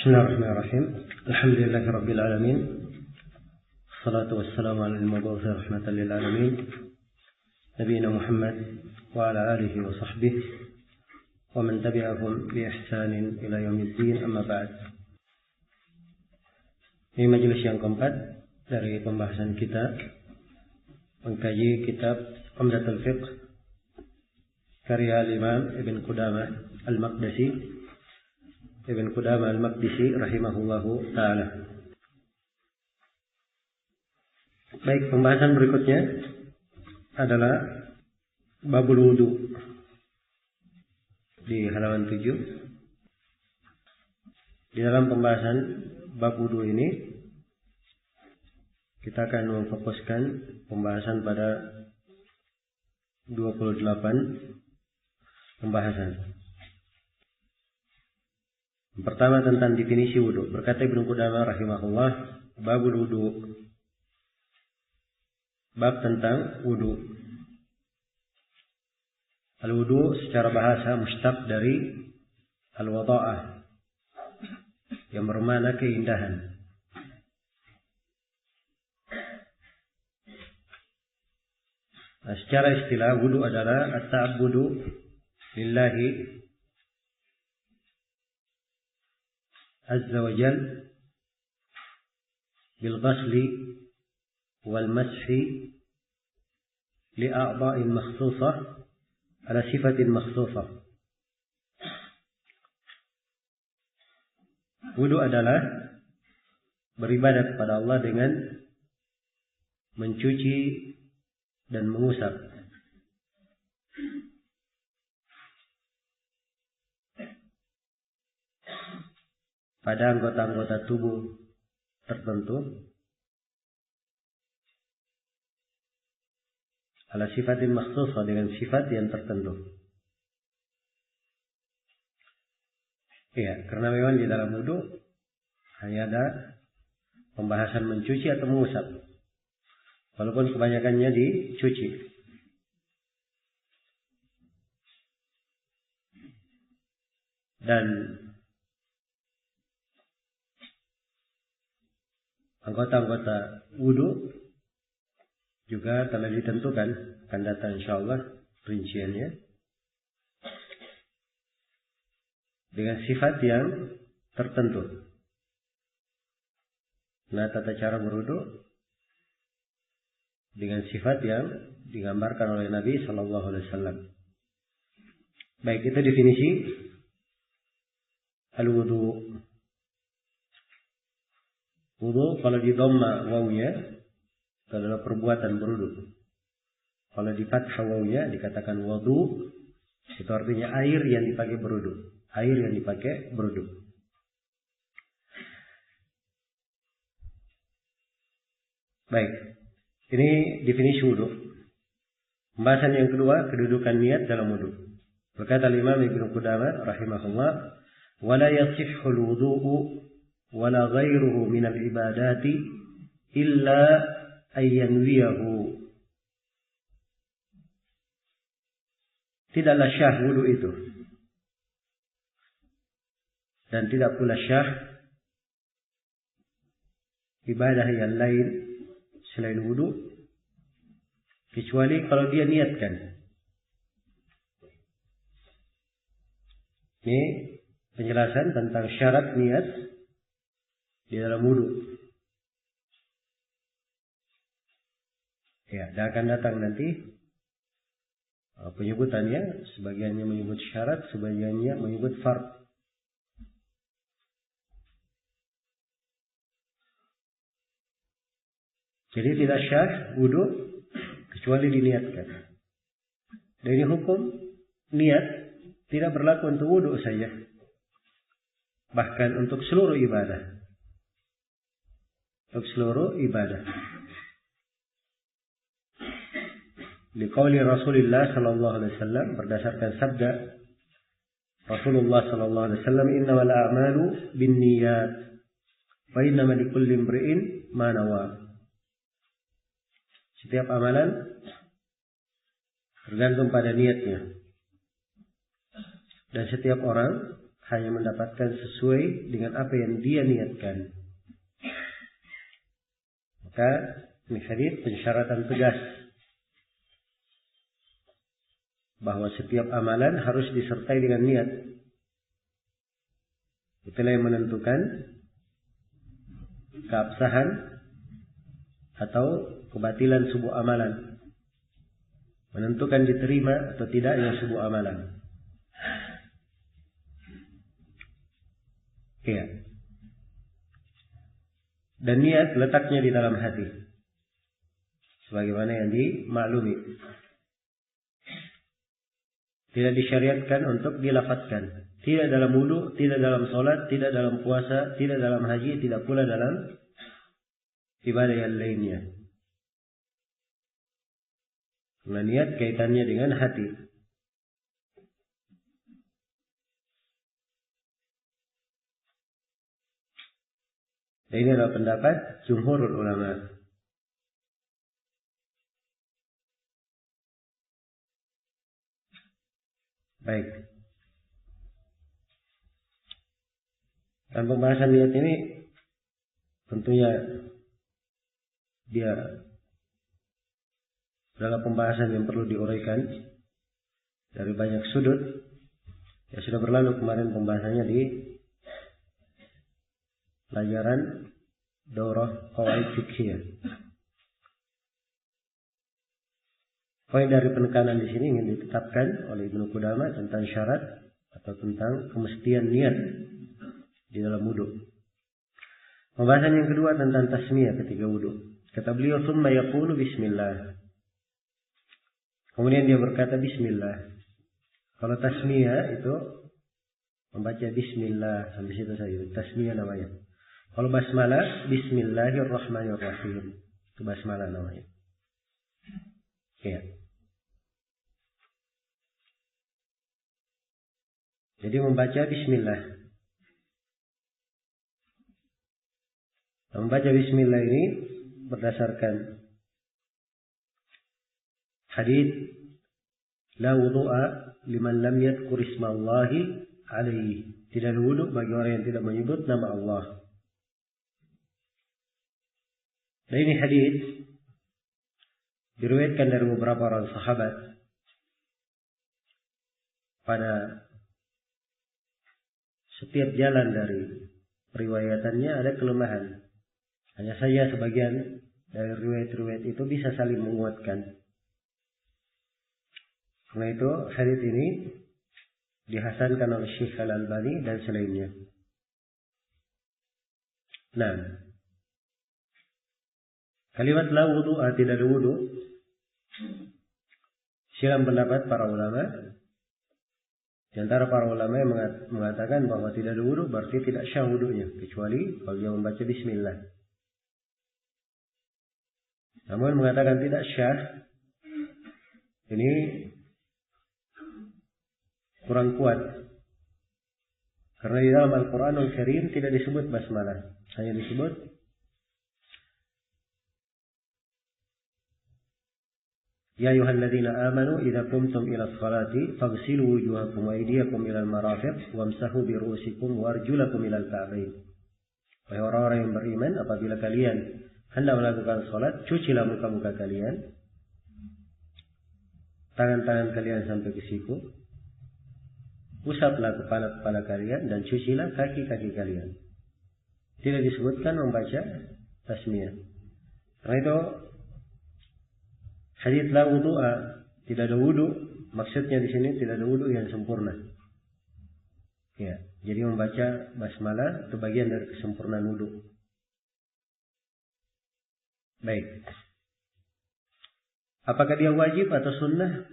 Bismillahirrahmanirrahim. Alhamdulillahirabbil alamin. Wassalatu wassalamu ala al-mab'uts rahmatan lil alamin. Nabiyina Muhammad wa ala alihi wa sahbihi wa man tabi'ahum bi ihsanin ila yaumiddin, amma ba'd. Ini majelis yang keempat dari pembahasan kita mengkaji kitab Umdatul Fiqh karya Imam Ibn Qudamah Al-Maqdisi rahimahullahu ta'ala. Baik, pembahasan berikutnya adalah babul wudu di halaman 7. Di dalam pembahasan bab wudu ini kita akan memfokuskan pembahasan pada 28 pembahasan. Pertama, tentang definisi wudu. Berkata Ibnu Qudamah rahimahullah, babul wudu, bab tentang wudu. Al-wudu secara bahasa mustaq dari al-wada'ah, yang bermakna keindahan. Nah, secara istilah wudu adalah at-ta'abbudu lillahi azza wa jal bil ghasli wal mashi li a'dha'in makhsusah ala sifatin makhsusah. Wudu adalah beribadah kepada Allah dengan mencuci dan mengusap pada anggota-anggota tubuh tertentu ala sifatin makhsusah, dengan sifat yang tertentu. Ya, karena memang di dalam wudu hanya ada pembahasan mencuci atau mengusap, walaupun kebanyakannya dicuci. Dan anggota-anggota wudu juga telah ditentukan, akan datang insyaallah rinciannya, dengan sifat yang tertentu. Nah, tata cara berwudu dengan sifat yang digambarkan oleh Nabi sallallahu alaihi wasallam. Baik, itu definisi al-wudu. Wudu kalau di dhamma wawnya itu adalah perbuatan berwudu. Kalau di fathah wawnya dikatakan wudu, itu artinya air yang dipakai berwudu. Air yang dipakai berwudu. Baik, ini definisi wudu. Pembahasan yang kedua, kedudukan niat dalam wudu. Berkata Imam Ibnu Qudamah rahimahullah, "Wala yasihhul wudu'u wala ghairuhu minal ibadati illa ayyanwiyahu." Tidaklah syah wudu itu, dan tidak pula syah ibadah yang lain selain wudu, kecuali kalau dia niatkan. Ini penjelasan tentang syarat niat di dalam wudu. Ya, dan akan datang nanti penyebutannya. Sebagiannya menyebut syarat, sebagiannya menyebut fard. Jadi tidak syah wudu kecuali diniatkan. Dan ini hukum niat tidak berlaku untuk wudu saja, bahkan untuk seluruh ibadah. Untuk seluruh ibadah. Liqauli Rasulullah sallallahu alaihi wasallam, berdasarkan sabda Rasulullah sallallahu alaihi wasallam, "Innamal a'malu binniyat wa innamal likulli imri'in ma nawa." Setiap amalan tergantung pada niatnya, dan setiap orang hanya mendapatkan sesuai dengan apa yang dia niatkan. Maka ini hadits pensyaratan tegas bahwa setiap amalan harus disertai dengan niat. Itulah yang menentukan keabsahan atau kebatilan sebuah amalan, menentukan diterima atau tidaknya sebuah amalan. Iya. Dan niat letaknya di dalam hati, sebagaimana yang dimaklumi. Tidak disyariatkan untuk dilafadzkan. Tidak dalam wudu, tidak dalam sholat, tidak dalam puasa, tidak dalam haji, tidak pula dalam ibadah yang lainnya. Karena niat kaitannya dengan hati. Dan ini adalah pendapat jumhurul ulama. Baik. Dan pembahasan niat ini tentunya dia adalah pembahasan yang perlu diuraikan dari banyak sudut. Ya sudah berlalu kemarin pembahasannya di pelajaran Daurah Qawaid Fiqhiyah. Poin dari penekanan di sini ingin ditetapkan oleh Ibnu Qudamah tentang syarat atau tentang kemestian niat di dalam wudu. Pembahasan yang kedua tentang tasmiyah ketika wudu. Kata beliau, "Tsumma yaqulu bismillah." Kemudian dia berkata bismillah. Kalau tasmiyah itu membaca bismillah sampai situ saja. Tasmiyah namanya. Kalau basmalah, bismillahirrahmanirrahim. Itu basmalah namanya. Ya. Jadi membaca bismillah. Membaca bismillah ini berdasarkan hadits la wudu'a liman lam yadhkur ismallahi alaihi. Tidak ada wudu bagi orang yang tidak menyebut nama Allah. Dan ini hadis diriwayatkan dari beberapa orang sahabat. Pada setiap jalan dari periwayatannya ada kelemahan. Hanya saja sebagian dari riwayat-riwayat itu bisa saling menguatkan. Karena itu hadis ini dihasankan oleh Syekh Al-Albani dan selainnya. Nah, kalimat la wudu'a, tidak ada wudu, silang pendapat para ulama. Di antara para ulama yang mengatakan bahwa tidak ada wudu berarti tidak syah wudunya, kecuali kalau dia membaca bismillah. Namun mengatakan tidak syah ini kurang kuat. Karena di dalam Al-Quranul Karim tidak disebut basmalah, hanya disebut Ya ayyuhalladzina amanu idza qumtum ila sholati faghsilu wujuhakum wa aydiyakum ila al-marafiq wamsahu bi ru'usikum wa arjulakum ila al-ka'bayn. Wahai orang-orang yang beriman, apabila kalian hendak melakukan salat, cucilah muka-muka kalian, tangan-tangan kalian sampai ke siku, usaplah kepala-kepala kalian dan cucilah kaki-kaki kalian. Tidak disebutkan membaca tasmiyah. Karena itu hadits la wudu'a, tidak ada wudu, maksudnya di sini tidak ada wudu yang sempurna. Ya, jadi membaca basmalah itu bagian dari kesempurnaan wudu. Baik. Apakah dia wajib atau sunnah?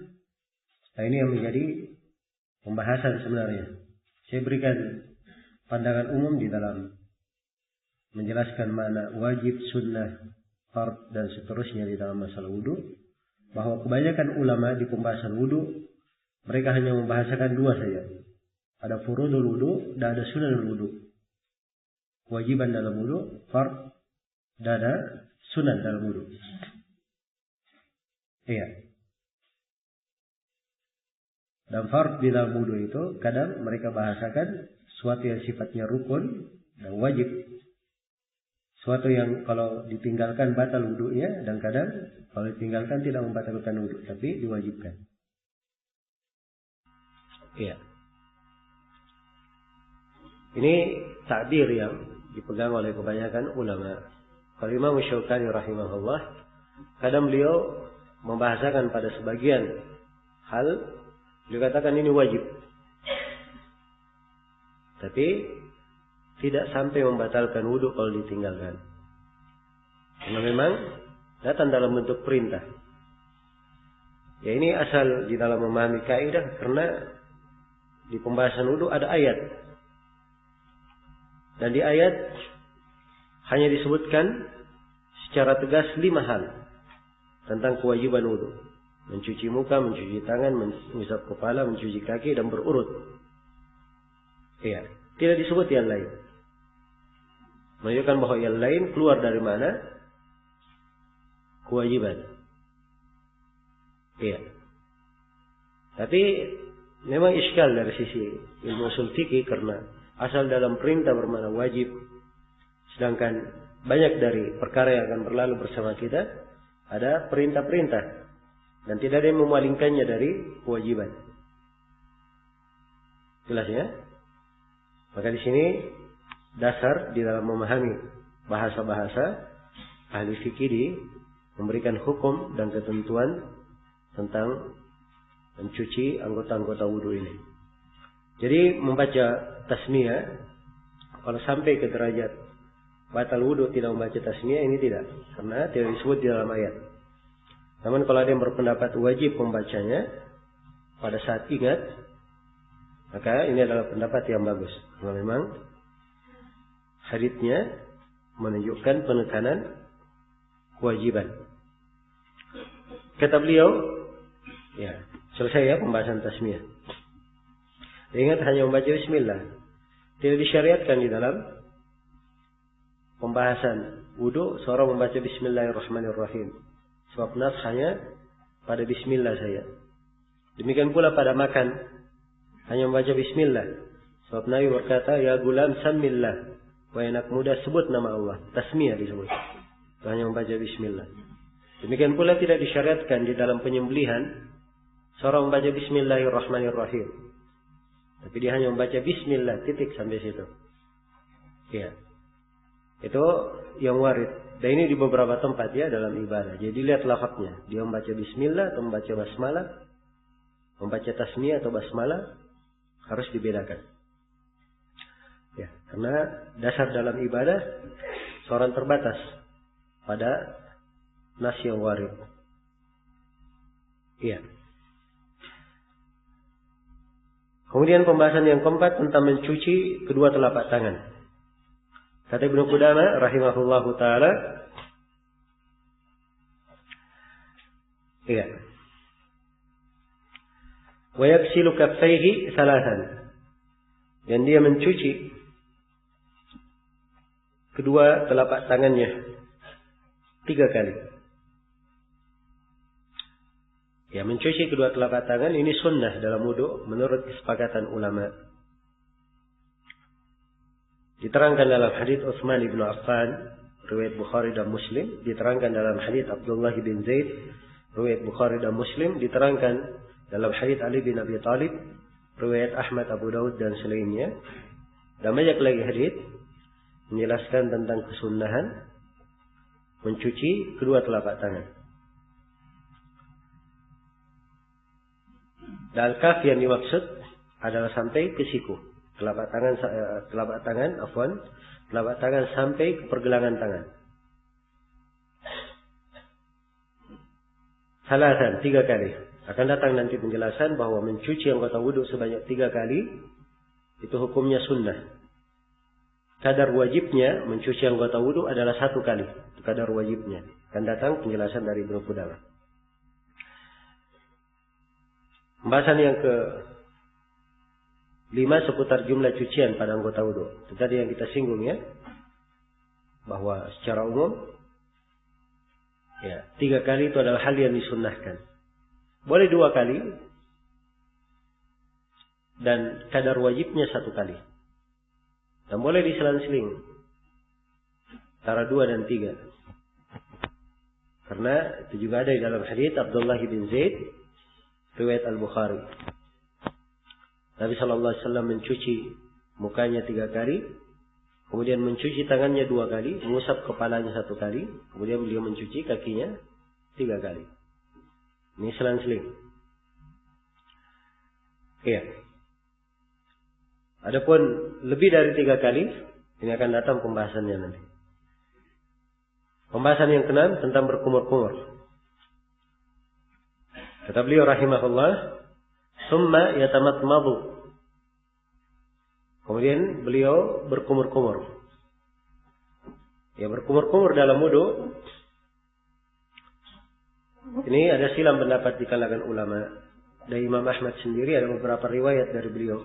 Nah, ini yang menjadi pembahasan sebenarnya. Saya berikan pandangan umum di dalam menjelaskan mana wajib, sunnah, fard dan seterusnya di dalam masalah wudu. Bahwa kebanyakan ulama di pembahasan wudu mereka hanya membahasakan dua saja. Ada furudul wudu dan ada sunanul wudu. Kewajiban dalam wudu, fard, dan ada sunan dalam wudu. Iya. Dan fard di dalam wudu itu kadang mereka bahasakan Sesuatu yang sifatnya rukun dan wajib. Sesuatu yang kalau ditinggalkan batal wudunya, dan kadang kalau ditinggalkan tidak membatalkan wudu, tapi diwajibkan. Iya. Ini takdir yang dipegang oleh kebanyakan ulama. Kalau Imam Syaukani rahimahullah, kadang beliau membahasakan pada sebagian hal, beliau katakan ini wajib. Tapi tidak sampai membatalkan wudu kalau ditinggalkan. Karena memang datang dalam bentuk perintah. Ya, ini asal di dalam memahami kaidah, karena di pembahasan wudu ada ayat. Dan di ayat hanya disebutkan secara tegas 5 hal tentang kewajiban wudu. Mencuci muka, mencuci tangan, mengusap kepala, mencuci kaki, dan berurut. Iya, tidak disebut yang lain. Menunjukkan bahwa yang lain keluar dari mana? Kewajiban. Iya. Tapi memang iskal dari sisi ilmu usul fikih, karena asal dalam perintah bermakna wajib, sedangkan banyak dari perkara yang akan berlalu bersama kita ada perintah-perintah dan tidak ada yang memalingkannya dari kewajiban. Jelas ya? Maka di sini dasar di dalam memahami bahasa-bahasa ahli fikih memberikan hukum dan ketentuan tentang mencuci anggota-anggota wudu ini. Jadi membaca tasmiyah, kalau sampai ke derajat batal wudu tidak membaca tasmiyah, ini tidak, karena tidak disebut di dalam ayat. Namun kalau ada yang berpendapat wajib membacanya pada saat ingat, maka ini adalah pendapat yang bagus. Karena memang haditsnya menunjukkan penekanan kewajiban. Kata beliau, ya, selesai ya pembahasan tasmiyah. Ingat hanya membaca bismillah. Tidak disyariatkan di dalam pembahasan wudu seorang membaca bismillahirrahmanirrahim. Sebab nas hanya pada bismillah saja. Demikian pula pada makan hanya membaca bismillah. Sebab Nabi berkata, ya gulam samillah. Wahai anak muda, sebut nama Allah. Tasmiyah disebut. Hanya membaca bismillah. Demikian pula tidak disyariatkan di dalam penyembelihan seorang membaca bismillahirrahmanirrahim. Tapi dia hanya membaca bismillah, titik sampai situ. Ya. Itu yang warid. Dan ini di beberapa tempat ya dalam ibadah. Jadi lihat lafadznya. Dia membaca bismillah atau membaca basmalah. Membaca tasmiyah atau basmalah harus dibedakan. Ya, karena dasar dalam ibadah seorang terbatas pada nas yang warid. Iya. Kemudian pembahasan yang keempat tentang mencuci kedua telapak tangan. Kata Ibnu Qudamah rahimahullahu taala, iya. Wa yaghsilu kaffaihi salasan. Dan dia mencuci kedua telapak tangannya 3 kali. Ya, mencuci kedua telapak tangan ini sunnah dalam wudu menurut kesepakatan ulama. Diterangkan dalam hadits Utsman bin Affan riwayat Bukhari dan Muslim, diterangkan dalam hadits Abdullah bin Zaid riwayat Bukhari dan Muslim, diterangkan dalam hadits Ali bin Abi Thalib riwayat Ahmad, Abu Daud dan selainnya. Dan banyak lagi hadits menjelaskan tentang kesunnahan mencuci kedua telapak tangan. Dan kaf yang dimaksud adalah sampai ke siku. Telapak tangan sampai ke pergelangan tangan. Salasan, 3 kali. Akan datang nanti penjelasan bahwa mencuci anggota wudu sebanyak 3 kali itu hukumnya sunnah. Kadar wajibnya mencuci anggota wudu adalah 1 kali. Itu kadar wajibnya. Akan datang penjelasan dari Ibnu Qudamah. Pembahasan yang ke-5 seputar jumlah cucian pada anggota wudu. Itu tadi yang kita singgung ya. Bahwa secara umum ya, 3 kali itu adalah hal yang disunnahkan. Boleh 2 kali. Dan kadar wajibnya 1 kali. Dan boleh diselang-seling antara 2 dan 3. Karena itu juga ada di dalam hadits Abdullah bin Zaid riwayat Al-Bukhari. Nabi sallallahu alaihi wasallam mencuci mukanya 3 kali, kemudian mencuci tangannya 2 kali, mengusap kepalanya 1 kali, kemudian beliau mencuci kakinya 3 kali. Ini selang-seling. Iya. Adapun lebih dari 3 kali, ini akan datang pembahasannya nanti. Pembahasan yang ke-6 tentang berkumur-kumur. Kata beliau rahimahullah, "Tsumma yatamatmadu." Kemudian beliau berkumur-kumur. Ya, berkumur-kumur dalam wudu. Ini ada silang pendapat di kalangan ulama. Dari Imam Ahmad sendiri ada beberapa riwayat dari beliau.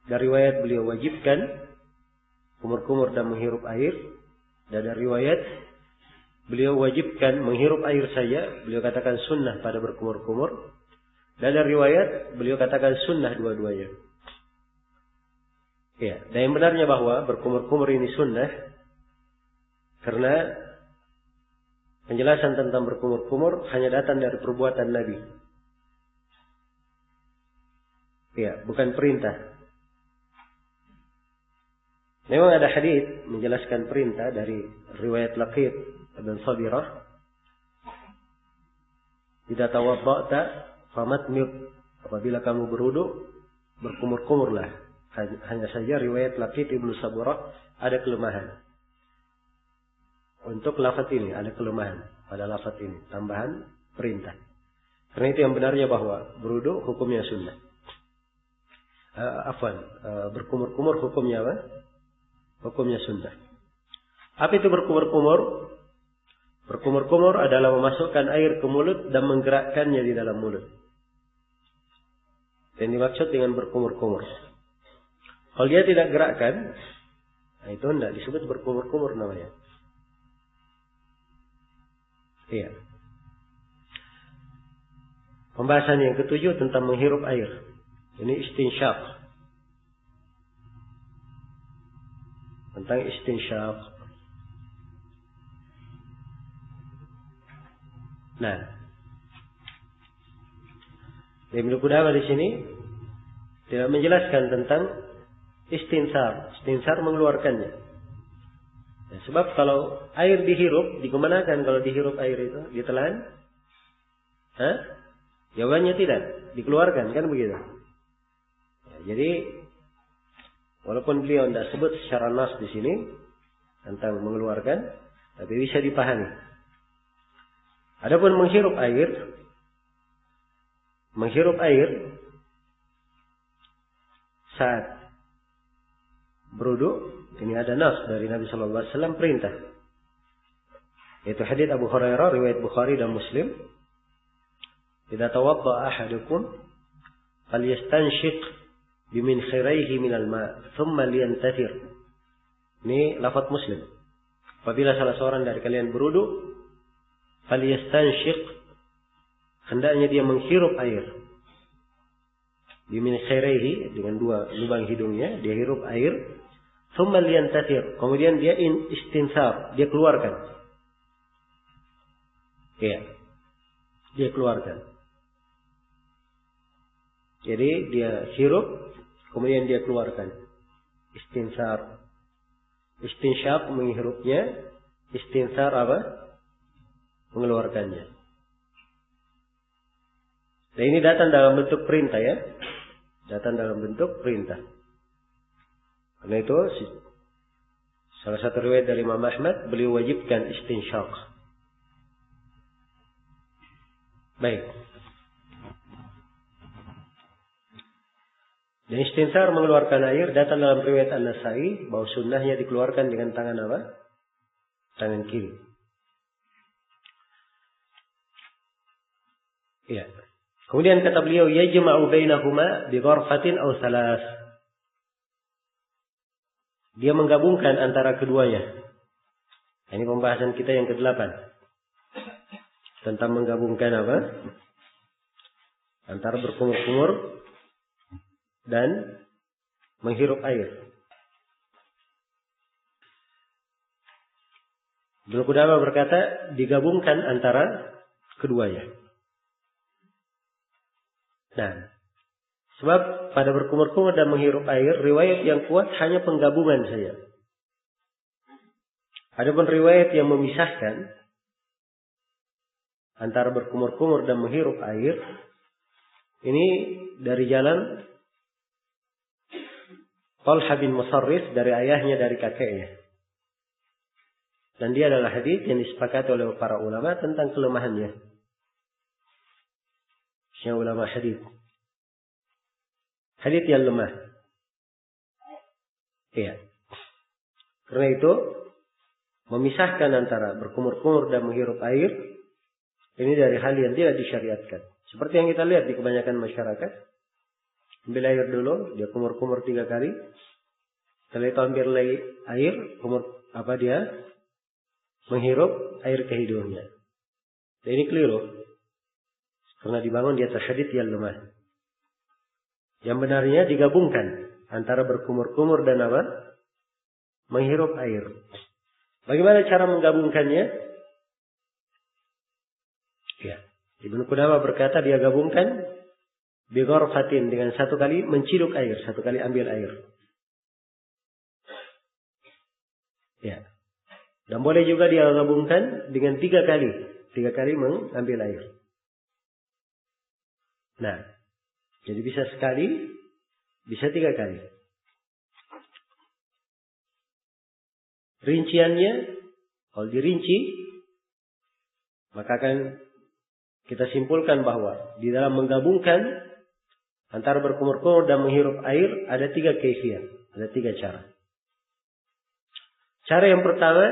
Dari riwayat beliau wajibkan kumur-kumur dan menghirup air. Dan ada riwayat beliau wajibkan menghirup air saja. Beliau katakan sunnah pada berkumur-kumur. Dan ada riwayat beliau katakan sunnah dua-duanya. Ya, dan yang benarnya bahwa berkumur-kumur ini sunnah karena penjelasan tentang berkumur-kumur hanya datang dari perbuatan Nabi. Ya, bukan perintah. Memang ada hadits menjelaskan perintah dari riwayat Laqit bin Sabirah. Idza tawadda'ta famatmid. Apabila kamu berwudu, berkumur-kumurlah. Hanya saja riwayat Laqit bin Sabirah ada kelemahan. Untuk lafaz ini ada kelemahan pada lafaz ini, tambahan perintah. Karena itu yang benarnya bahwa berwudu hukumnya sunnah. Berkumur-kumur hukumnya apa? Hukumnya sunnah. Apa itu berkumur-kumur? Berkumur-kumur adalah memasukkan air ke mulut dan menggerakkannya di dalam mulut. Dan dimaksud dengan berkumur-kumur. Kalau dia tidak gerakkan, nah itu tidak disebut berkumur-kumur namanya. Iya. Pembahasan yang ke-7 tentang menghirup air. Ini istinsyaq. Tentang istinsyaq. Nah, Ibnu Qudamah di sini tidak menjelaskan tentang istinsar. Istinsar mengeluarkannya. Ya, sebab kalau air dihirup, dikemanakan kalau dihirup air itu? Ditelan? Hah? Jawabannya tidak. Dikeluarkan, kan begitu? Ya, jadi, walaupun beliau tidak sebut secara nas di sini tentang mengeluarkan, tapi bisa dipahami. Adapun menghirup air saat berwudu, ini ada nas dari Nabi sallallahu alaihi wasallam perintah. Yaitu hadits Abu Hurairah riwayat Bukhari dan Muslim. Idza tawadda ahadukum falyastanshiq bimin khiraihi minal ma' thumma liyantathir. Ini lafaz Muslim. Apabila salah seorang dari kalian berwudu, falyastanshiq, hendaknya dia menghirup air. Bimin khiraihi, dengan 2 lubang hidungnya dia hirup air. Thumma liyantathir, kemudian dia istinsar, dia keluarkan. Iya. Dia keluarkan. Jadi dia hirup, kemudian dia keluarkan. Istinsar. Istinsyaq menghirupnya, istinsar apa? Mengeluarkannya. Dan ini datang dalam bentuk perintah ya. Datang dalam bentuk perintah. Karena itu salah satu riwayat dari Imam Ahmad, beliau wajibkan istinsyaq. Baik. Dan istinsar mengeluarkan air datang dalam riwayat An-Nasa'i bahwa sunnahnya dikeluarkan dengan tangan apa? Tangan kiri. Iya. Kemudian kata beliau, yajma'u bainahuma bi gharfatin aw salas. Dia menggabungkan antara keduanya. Ini pembahasan kita yang ke-8. Tentang menggabungkan apa? Antara berkumur-kumur dan menghirup air. Ibnu Qudamah berkata digabungkan antara keduanya. Nah, sebab pada berkumur-kumur dan menghirup air, riwayat yang kuat hanya penggabungan saja. Adapun riwayat yang memisahkan antara berkumur-kumur dan menghirup air, ini dari jalan Talha bin Musarrif dari ayahnya dari kakeknya. Dan dia adalah hadis yang disepakati oleh para ulama tentang kelemahannya. Yang ulama hadis. Hadis yang lemah. Iya. Karena itu memisahkan antara berkumur-kumur dan menghirup air ini dari hal yang tidak disyariatkan. Seperti yang kita lihat di kebanyakan masyarakat. Ambil air dulu, dia kumur-kumur 3 kali. Setelah itu ambil lagi air, dia menghirup air ke hidungnya. Dan ini keliru. Karena dibangun di atas hadits yang lemah. Yang benarnya digabungkan antara berkumur-kumur dan menghirup air. Bagaimana cara menggabungkannya? Ya, Ibnu Qudamah berkata dia gabungkan bighorfatin dengan 1 kali menciduk air, 1 kali ambil air. Ya. Dan boleh juga dia gabungkan dengan 3 kali. 3 kali mengambil air. Nah. Jadi bisa sekali. Bisa 3 kali. Rinciannya. Kalau dirinci. Maka akan kita simpulkan bahwa. Di dalam menggabungkan. Antara berkumur-kumur dan menghirup air. Ada 3 kaifiyah. Ada 3 cara. Cara yang pertama,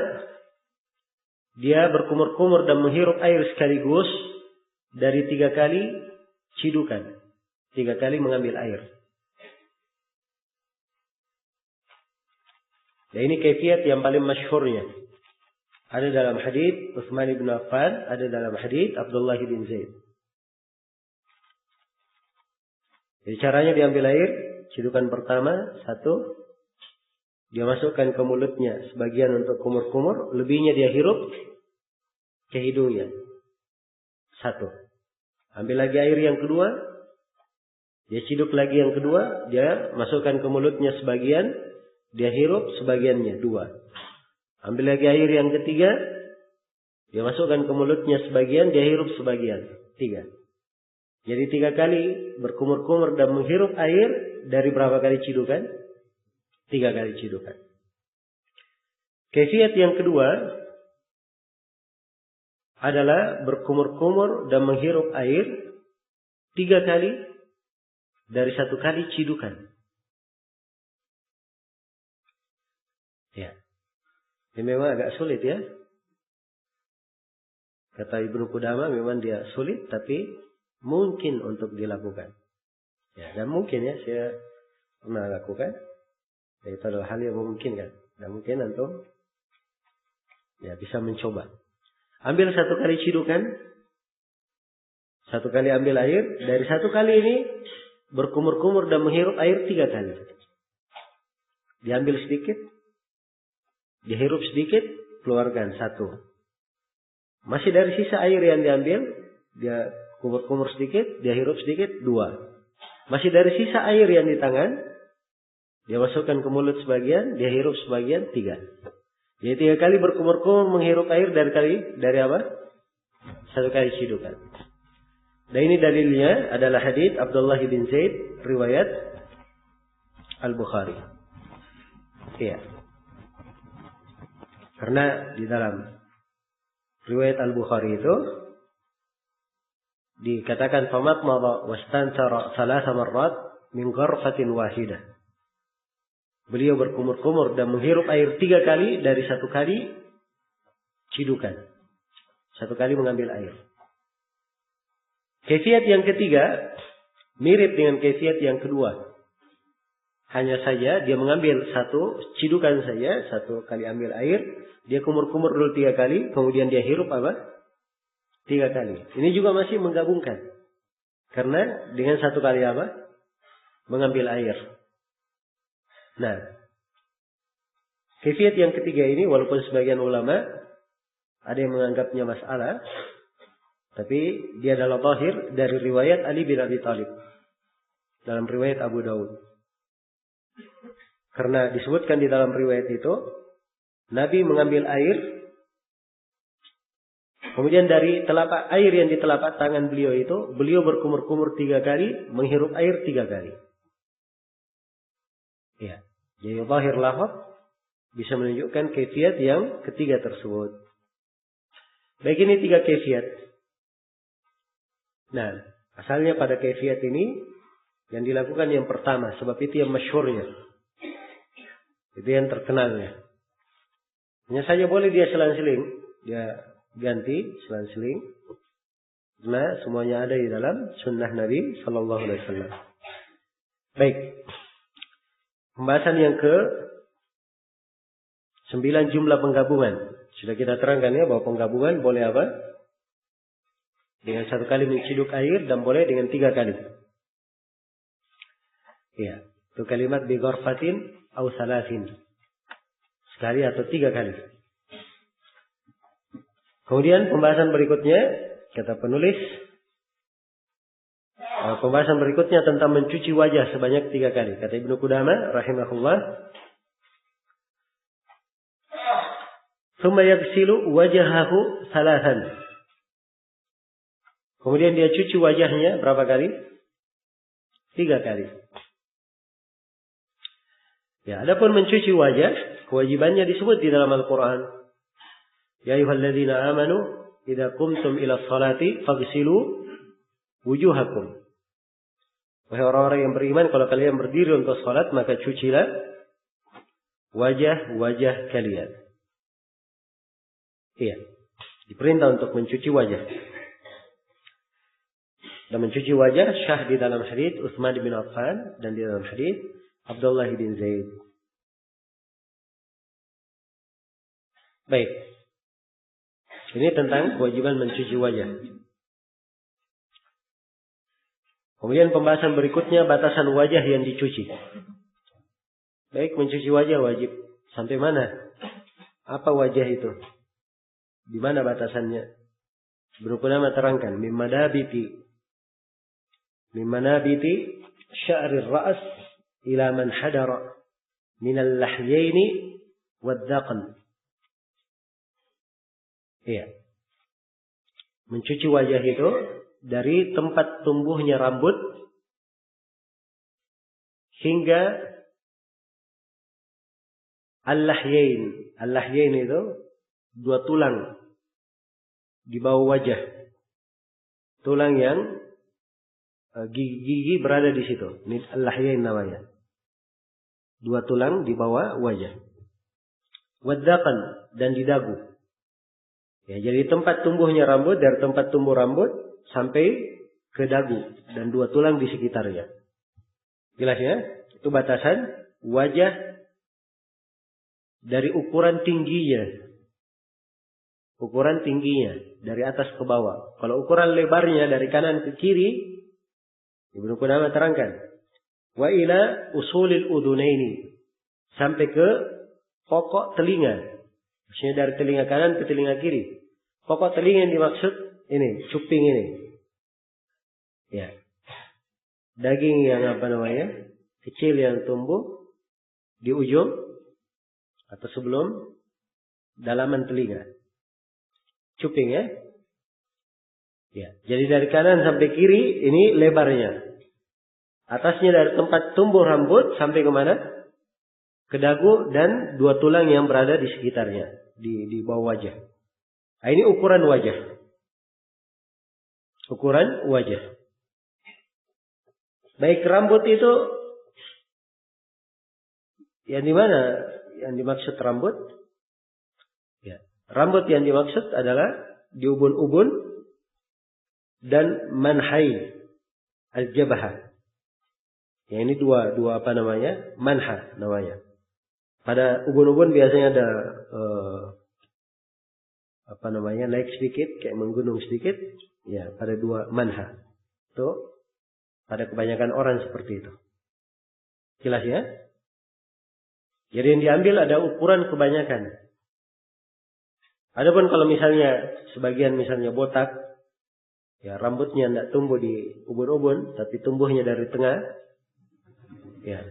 dia berkumur-kumur dan menghirup air sekaligus dari 3 kali cidukan. 3 kali mengambil air. Dan ini kaifiyat yang paling masyhurnya. Ada dalam hadits Utsman bin Affan, ada dalam hadits Abdullah bin Zaid. Jadi caranya diambil air, cidukan pertama, 1. Dia masukkan ke mulutnya sebagian untuk kumur-kumur. Lebihnya dia hirup ke hidungnya. 1. Ambil lagi air yang kedua. Dia ciduk lagi yang kedua. Dia masukkan ke mulutnya sebagian. Dia hirup sebagiannya. 2. Ambil lagi air yang ketiga. Dia masukkan ke mulutnya sebagian. Dia hirup sebagian. 3. Jadi 3 kali berkumur-kumur dan menghirup air. Dari berapa kali cidukan? 3 kali cidukan. Kaifiyat yang kedua adalah berkumur-kumur dan menghirup air 3 kali dari 1 kali cidukan. Ya. Ini memang agak sulit ya. Kata Ibnu Qudamah memang dia sulit tapi mungkin untuk dilakukan. Ya, dan mungkin ya saya pernah lakukan. Itu adalah hal yang memungkinkan. Dan mungkin antum bisa mencoba. Ambil 1 kali cidukan. 1 kali ambil air. Dari 1 kali ini berkumur-kumur dan menghirup air 3 kali. Diambil sedikit. Dihirup sedikit. Keluarkan 1. Masih dari sisa air yang diambil. Dia kumur-kumur sedikit. Dia hirup sedikit. 2. Masih dari sisa air yang di tangan. Dia masukkan ke mulut sebagian, dia hirup sebagian, 3. Jadi 3 kali berkumur-kumur menghirup air dari apa? 1 kali cidukan. Dan ini dalilnya adalah hadits Abdullah bin Zaid riwayat Al-Bukhari. Iya. Karena di dalam riwayat Al-Bukhari itu dikatakan famat madha wastansara 3 marrat min gharfatin wahidah. Beliau berkumur-kumur dan menghirup air 3 kali dari 1 kali cidukan. 1 kali mengambil air. Kaifiyat yang ketiga mirip dengan kaifiyat yang kedua. Hanya saja dia mengambil 1 cidukan saja, 1 kali ambil air, dia kumur-kumur dulu 3 kali, kemudian dia hirup 3 kali. Ini juga masih menggabungkan. Karena dengan 1 kali mengambil air. Nah, kaifiyat yang ketiga ini walaupun sebagian ulama Ada yang menganggapnya masalah. Tapi dia adalah zahir dari riwayat Ali bin Abi Thalib. Dalam riwayat Abu Dawud. Karena disebutkan di dalam riwayat itu, Nabi mengambil air. Kemudian dari telapak air yang di telapak tangan beliau itu, beliau berkumur-kumur 3 kali, menghirup air 3 kali. Ya. Jadi zahir lafaz bisa menunjukkan kaifiat yang ketiga tersebut. Baik, ini 3 kaifiat. Nah, asalnya pada kaifiat ini yang dilakukan yang pertama, sebab itu yang masyhurnya. Itu yang terkenalnya. Hanya saja boleh dia selang-seling, dia ganti selang-seling. Nah, semuanya ada di dalam sunnah Nabi sallallahu alaihi wasallam. Baik. Pembahasan yang ke 9 jumlah penggabungan. Sudah kita terangkan ya bahwa penggabungan boleh apa? Dengan 1 kali menciduk air dan boleh dengan 3 kali. Ya, itu kalimat bi gharfatin au salasin. Sekali atau 3 kali. Kemudian pembahasan berikutnya kata penulis, pembahasan berikutnya tentang mencuci wajah sebanyak 3 kali. Kata Ibnu Qudamah rahimahullah, "Tsumma yaghsilu wajhahu salasan." Kemudian dia cuci wajahnya berapa kali? 3 kali. Ya, adapun mencuci wajah, kewajibannya disebut di dalam Al-Quran. Ya ayyuhalladzina amanu, idza qumtum ila sholati faghsilu wujuhakum. Wahai orang-orang yang beriman, kalau kalian berdiri untuk salat, maka cucilah wajah-wajah kalian. Iya, diperintah untuk mencuci wajah. Dan mencuci wajah syah di dalam hadits Utsman bin Affan dan di dalam hadits Abdullah bin Zaid. Baik. Ini tentang kewajiban mencuci wajah. Kemudian pembahasan berikutnya batasan wajah yang dicuci. Baik, mencuci wajah wajib. Sampai mana? Apa wajah itu? Di mana batasannya? Ibnu Qudamah terangkan, min manabiti sya'rir ra's ila man hadara min al-lahyaini wad-dhaqn. Iya. Mencuci wajah itu dari tempat tumbuhnya rambut hingga al-lahyain. Al-lahyain itu 2 tulang di bawah wajah. Tulang yang gigi berada di situ. Ini al-lahyain namanya. 2 tulang di bawah wajah. Wad-dhaqn, dan di dagu. Ya, jadi tempat tumbuhnya rambut, dari tempat tumbuh rambut sampai ke dagu dan 2 tulang di sekitarnya. Jelas ya? Itu batasan wajah dari ukuran tingginya. Ukuran tingginya dari atas ke bawah. Kalau ukuran lebarnya dari kanan ke kiri, Ibnu Qudamah terangkan, wa ila usulil udunaini, sampai ke pokok telinga. Maksudnya dari telinga kanan ke telinga kiri. Pokok telinga yang dimaksud ini, cuping ini. Ya. Daging yang kecil yang tumbuh di ujung atau sebelum dalaman telinga. Cuping ya. Ya. Jadi dari kanan sampai kiri ini lebarnya. Atasnya dari tempat tumbuh rambut sampai kemana? Ke dagu dan 2 tulang yang berada di sekitarnya. Di bawah wajah. Nah, ini ukuran wajah. Ukuran wajah. Baik, rambut itu yang di mana yang dimaksud rambut? Ya. Rambut yang dimaksud adalah di ubun-ubun dan manhai al-jabhah. Ya, ini dua manha namanya. Pada ubun-ubun biasanya ada naik sedikit, kayak menggunung sedikit. Ya, pada 2 manha. Itu pada kebanyakan orang seperti itu. Jelas ya? Jadi yang diambil ada ukuran kebanyakan. Adapun kalau misalnya sebagian misalnya botak, ya rambutnya tidak tumbuh di ubun-ubun, tapi tumbuhnya dari tengah, ya.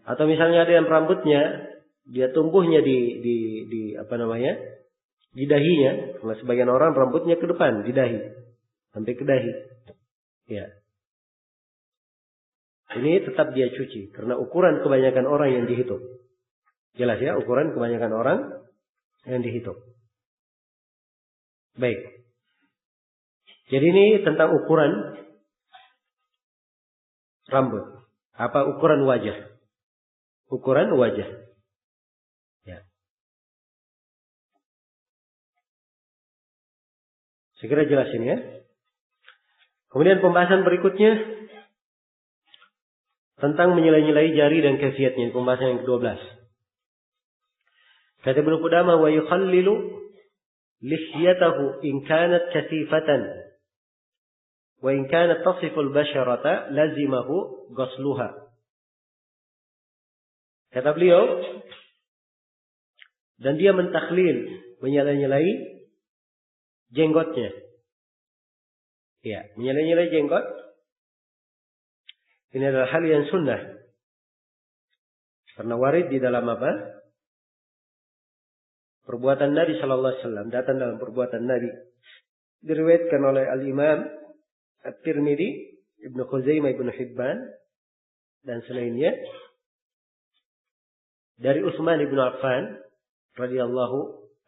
Atau misalnya ada yang rambutnya dia tumbuhnya di apa namanya, di dahinya. Karena sebagian orang rambutnya ke depan di dahi, sampai ke dahi, ya. Ini tetap dia cuci karena ukuran kebanyakan orang yang dihitung. Jelas ya, ukuran kebanyakan orang yang dihitung. Baik. Jadi ini tentang ukuran rambut. Apa ukuran wajah? Ukuran wajah. Ya. Segera jelasin ya. Kemudian pembahasan berikutnya tentang menyela-nyelai jari dan kaifiatnya. Pembahasan yang ke-12. Kata Ibnu Qudamah, wa yukhallilu lihyatahu in kanat kathifatan wa in kanat tasiful basharata lazimahu ghasluha. Kata beliau, dan dia mentakhlil, menyela-nyelai jenggotnya. Ya, menyela-nyelai jenggot ini adalah hal yang sunnah. Karena warid di dalam apa? Perbuatan Nabi sallallahu alaihi wasallam, datang dalam perbuatan Nabi. Diriwayatkan oleh Al-Imam At-Tirmidzi, Ibnu Khuzaimah, Ibnu Hibban dan selainnya dari Utsman bin Affan radhiyallahu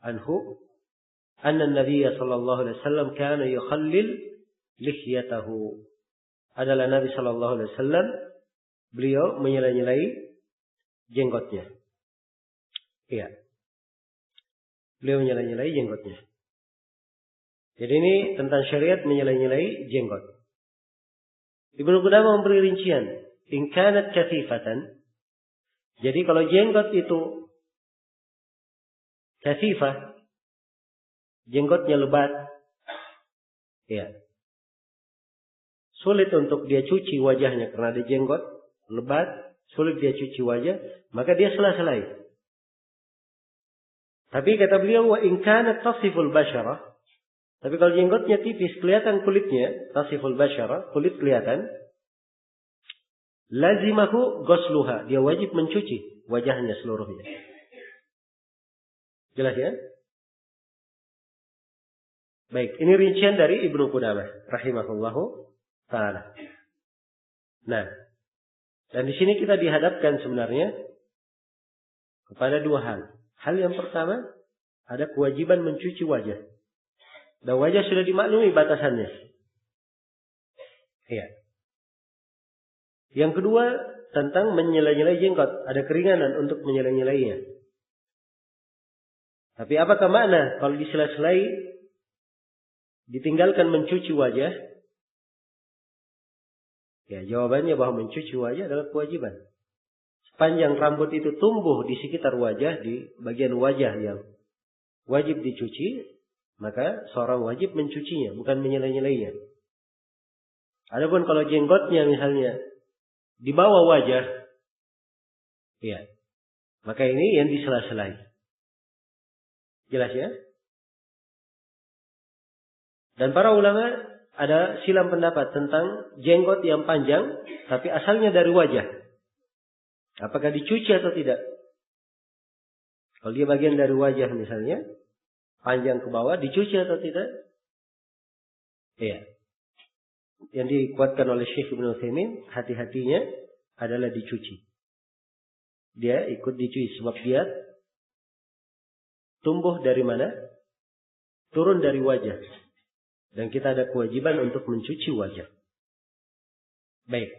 anhu, anna Nabi sallallahu alaihi wasallam kana yukhallil lihyatahu. Adalah Nabi sallallahu alaihi wasallam, beliau menyela-nyelai jenggotnya. Iya. Beliau menyela-nyelai jenggotnya. Jadi ini tentang syariat menyela-nyelai jenggot. Ibnu Qudamah memberi rincian. In kanat kathifatan. Jadi kalau jenggot itu kathifah, jenggotnya lebat, ya, sulit untuk dia cuci wajahnya karena ada jenggot lebat, sulit dia cuci wajah, maka dia sela-selai. Tapi kata beliau, wa in kanat tasiful basyarah. Tapi kalau jenggotnya tipis, kelihatan kulitnya, tasiful basyarah, kulit kelihatan, lazimahu ghusluha. Dia wajib mencuci wajahnya seluruhnya. Jelas ya? Baik, ini rincian dari Ibnu Qudamah rahimahullahu ta'ala. Nah, dan di sini kita dihadapkan sebenarnya kepada dua hal. Hal yang pertama, ada kewajiban mencuci wajah. Dan wajah sudah dimaklumi batasannya. Iya. Yang kedua, tentang menyela-nyelai jenggot. Ada keringanan untuk menyela-nyelainya. Tapi apakah makna kalau disela-selai ditinggalkan mencuci wajah? Ya, jawabannya bahwa mencuci wajah adalah kewajiban. Sepanjang rambut itu tumbuh di sekitar wajah, di bagian wajah yang wajib dicuci, maka seorang wajib mencucinya, bukan menyela-nyelainya. Adapun kalau jenggotnya misalnya di bawah wajah, ya, maka ini yang disela-selai. Jelas ya? Dan para ulama ada silang pendapat tentang jenggot yang panjang, tapi asalnya dari wajah. Apakah dicuci atau tidak? Kalau dia bagian dari wajah misalnya, panjang ke bawah, dicuci atau tidak? Iya. Yang dikuatkan oleh Syekh Ibnu Utsaimin, hati-hatinya adalah dicuci. Dia ikut dicuci sebab dia tumbuh dari mana? Turun dari wajah. Dan kita ada kewajiban untuk mencuci wajah. Baik.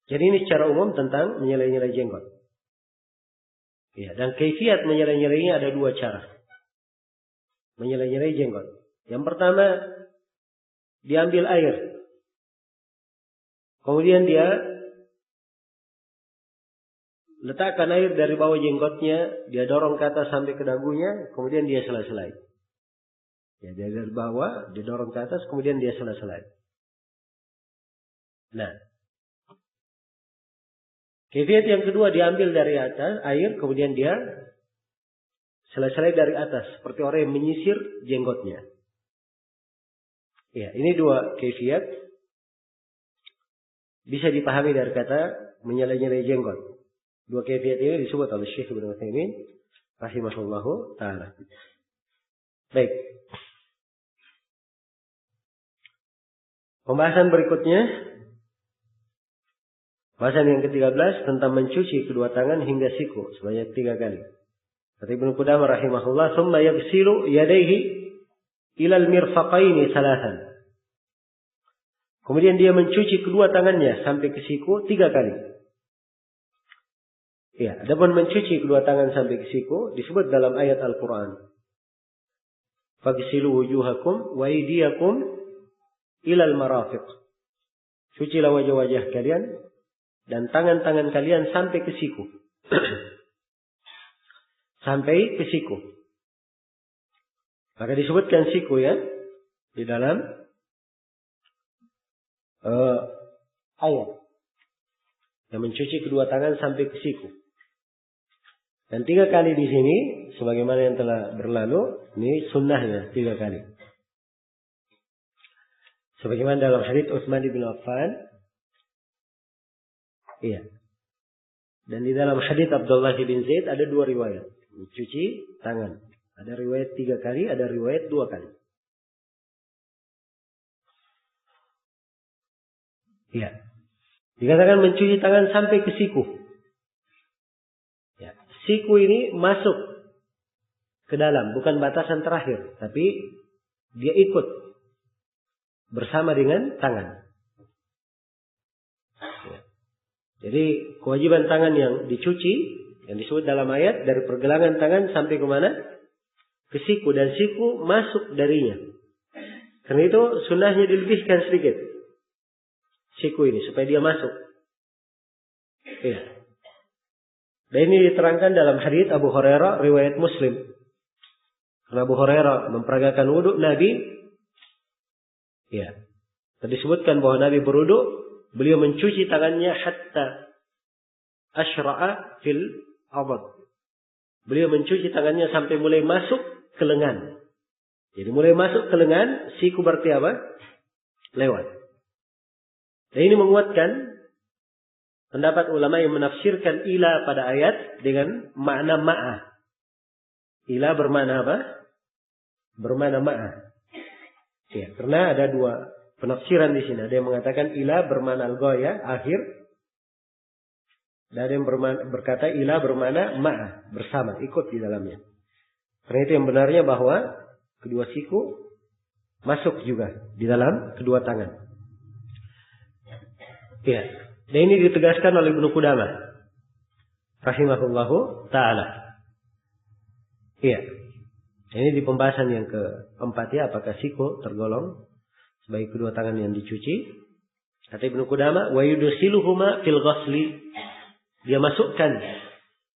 Jadi ini secara umum tentang menyela-nyelai jenggot. Ya, dan kaifiat menyela-nyelainya ada dua cara. Menyela-nyelai jenggot. Yang pertama, diambil air. Kemudian dia letakkan air dari bawah jenggotnya, dia dorong ke atas sampai ke dagunya, kemudian dia sela-selai. Ya, dia dari bawah, dia dorong ke atas, kemudian dia sela-selai. Nah, kaifiat yang kedua diambil dari atas air, kemudian dia Selai-selai dari atas. Seperti orang yang menyisir jenggotnya. Ya, ini dua kaifiat. Bisa dipahami dari kata menyelai-nyelai jenggot. Dua kaifiat ini disebut oleh Syekh Ibnu Utsaimin rahimahullahu taala. Baik. Pembahasan berikutnya, bahasan yang ke-13 tentang mencuci kedua tangan hingga siku sebanyak 3 kali. Kata Ibnu Qudamah rahimahullah, "Tsumma yaghsilu yadayhi ila al-mirfaqaini salatan." Kemudian dia mencuci kedua tangannya sampai ke siku 3 kali. Ya, adapun mencuci kedua tangan sampai ke siku disebut dalam ayat Al-Qur'an. "Faghsilu wujuhakum wa aydiyakum ilal marafiq." Cucilah wajah-wajah kalian dan tangan-tangan kalian sampai ke siku. Sampai ke siku. Maka disebutkan siku ya di dalam ayat yang mencuci kedua tangan sampai ke siku. Dan 3 kali di sini, sebagaimana yang telah berlalu, ini sunnahnya 3 kali. Sebagaimana dalam hadits Utsman bin Affan. Iya. Dan di dalam hadits Abdullah bin Zaid ada 2 riwayat. Mencuci tangan. Ada riwayat 3 kali, ada riwayat 2 kali. Iya. Dikatakan mencuci tangan sampai ke siku. Ya. Siku ini masuk ke dalam, bukan batasan terakhir, tapi dia ikut bersama dengan tangan. Ya. Jadi kewajiban tangan yang dicuci, yang disebut dalam ayat, dari pergelangan tangan sampai ke mana? Ke siku, dan siku masuk darinya. Karena itu sunnahnya dilebihkan sedikit siku ini supaya dia masuk. Ya. Dan ini diterangkan dalam hadits Abu Hurairah riwayat Muslim. Karena Abu Hurairah memperagakan wudhu Nabi. Ya. Dan disebutkan bahwa Nabi berwudhu, beliau mencuci tangannya hatta asyra'a fil abad. Beliau mencuci tangannya sampai mulai masuk ke lengan. Jadi mulai masuk ke lengan, siku berarti apa? Lewat. Dan ini menguatkan pendapat ulama yang menafsirkan ila pada ayat dengan makna ma'a. Ila bermakna apa? Bermakna ma'a. Ya, karena ada 2 penafsiran di sini. Ada yang mengatakan ila bermakna al-ghaya, akhir. Dan ada yang berkata ila bermakna ma'a, bersama, ikut di dalamnya. Karena itu yang benarnya bahwa kedua siku masuk juga di dalam kedua tangan. Ya. Dan ini ditegaskan oleh Ibnu Qudamah rahimahullahu ta'ala. Iya. Ini di pembahasan yang keempat ya, apakah siku tergolong sebagai kedua tangan yang dicuci. Kata Ibnu Qudamah, wa yudkhiluhuma fil ghasli. Dia masukkan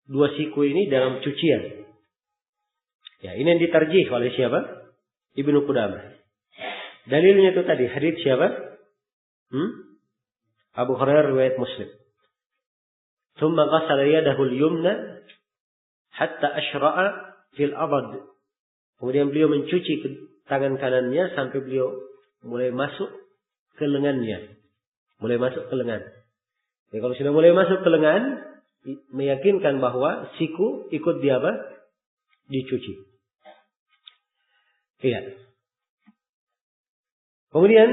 2 siku ini dalam cucian. Ya, ini yang ditarjih oleh siapa? Ibnu Qudamah. Dalilnya itu tadi hadits siapa? Abu Hurairah riwayat Muslim. Thumma ghasala yadahu al-yumna hatta asyra'a fil abad. Kemudian beliau mencuci tangan kanannya sampai beliau mulai masuk ke lengannya. Mulai masuk ke lengan. Jadi kalau sudah mulai masuk ke lengan, meyakinkan bahwa siku ikut dia apa? Dicuci. Iya. Kemudian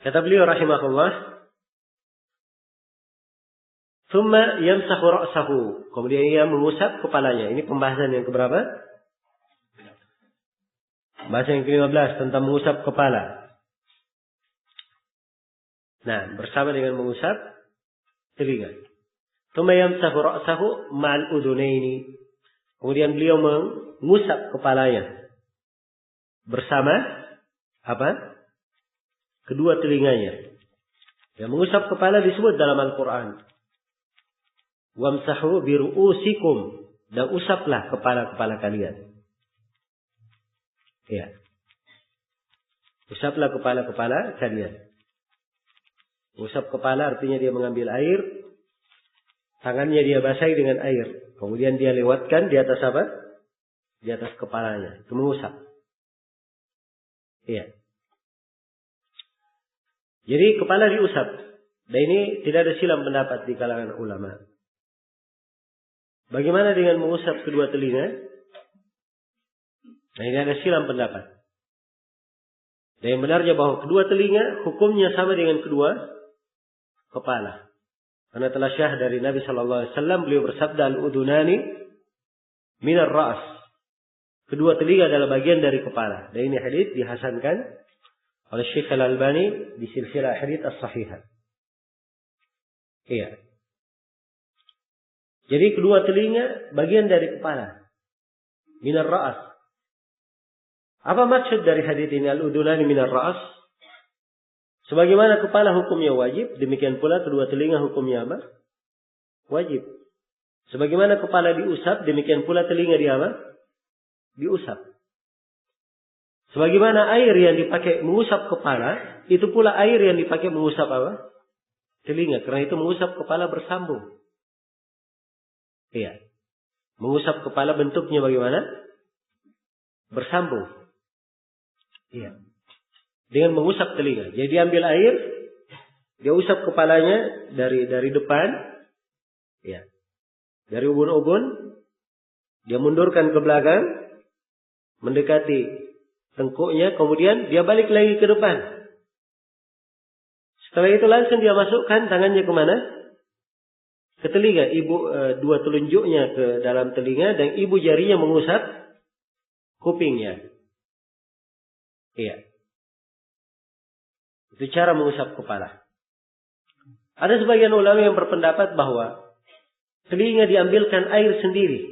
kata beliau rahimahullah, "Tsumma yamsahu ra'sahu." Kemudian ia mengusap kepalanya. Ini pembahasan yang keberapa? Bahasan yang ke-15 tentang mengusap kepala. Nah, bersama dengan mengusap telinga. "Tsumma yamsahu ra'sahu ma'al udhunaini." Kemudian beliau mengusap kepalanya bersama apa? Kedua telinganya. Yang mengusap kepala disebut dalam Al-Quran. "Wamsahu biru'usikum." Dan usaplah kepala-kepala kalian. Ya. Usaplah kepala-kepala kalian. Usap kepala artinya dia mengambil air. Tangannya dia basahi dengan air. Kemudian dia lewatkan di atas apa? Di atas kepalanya. Itu mengusap. Iya. Jadi kepala diusap. Dan ini tidak ada silang pendapat di kalangan ulama. Bagaimana dengan mengusap kedua telinga? Nah, ini ada silang pendapat. Dan yang benarnya bahwa kedua telinga hukumnya sama dengan kedua kepala. Karena telah syah dari Nabi sallallahu alaihi wasallam, beliau bersabda, al-udunani minar ra's. Kedua telinga adalah bagian dari kepala. Dan ini hadits dihasankan oleh Syekh Al-Albani di silsilah hadits as-sahihah. Iya. Jadi kedua telinga bagian dari kepala. Minar ra's. Apa maksud dari hadits ini, al-udunani minar ra's? Sebagaimana kepala hukumnya wajib, demikian pula kedua telinga hukumnya apa? Wajib. Sebagaimana kepala diusap, demikian pula telinga di apa? Diusap. Sebagaimana air yang dipakai mengusap kepala, itu pula air yang dipakai mengusap apa? Telinga. Karena itu mengusap kepala bersambung. Iya. Mengusap kepala bentuknya bagaimana? Bersambung. Iya. Dengan mengusap telinga. Jadi ambil air, dia usap kepalanya dari depan, ya. Dari ubun-ubun, dia mundurkan ke belakang, mendekati tengkuknya, kemudian dia balik lagi ke depan. Setelah itu langsung dia masukkan tangannya kemana? Ke telinga. Dua telunjuknya ke dalam telinga dan ibu jarinya mengusap kupingnya. Iya. Itu cara mengusap kepala. Ada sebagian ulama yang berpendapat bahwa telinga diambilkan air sendiri.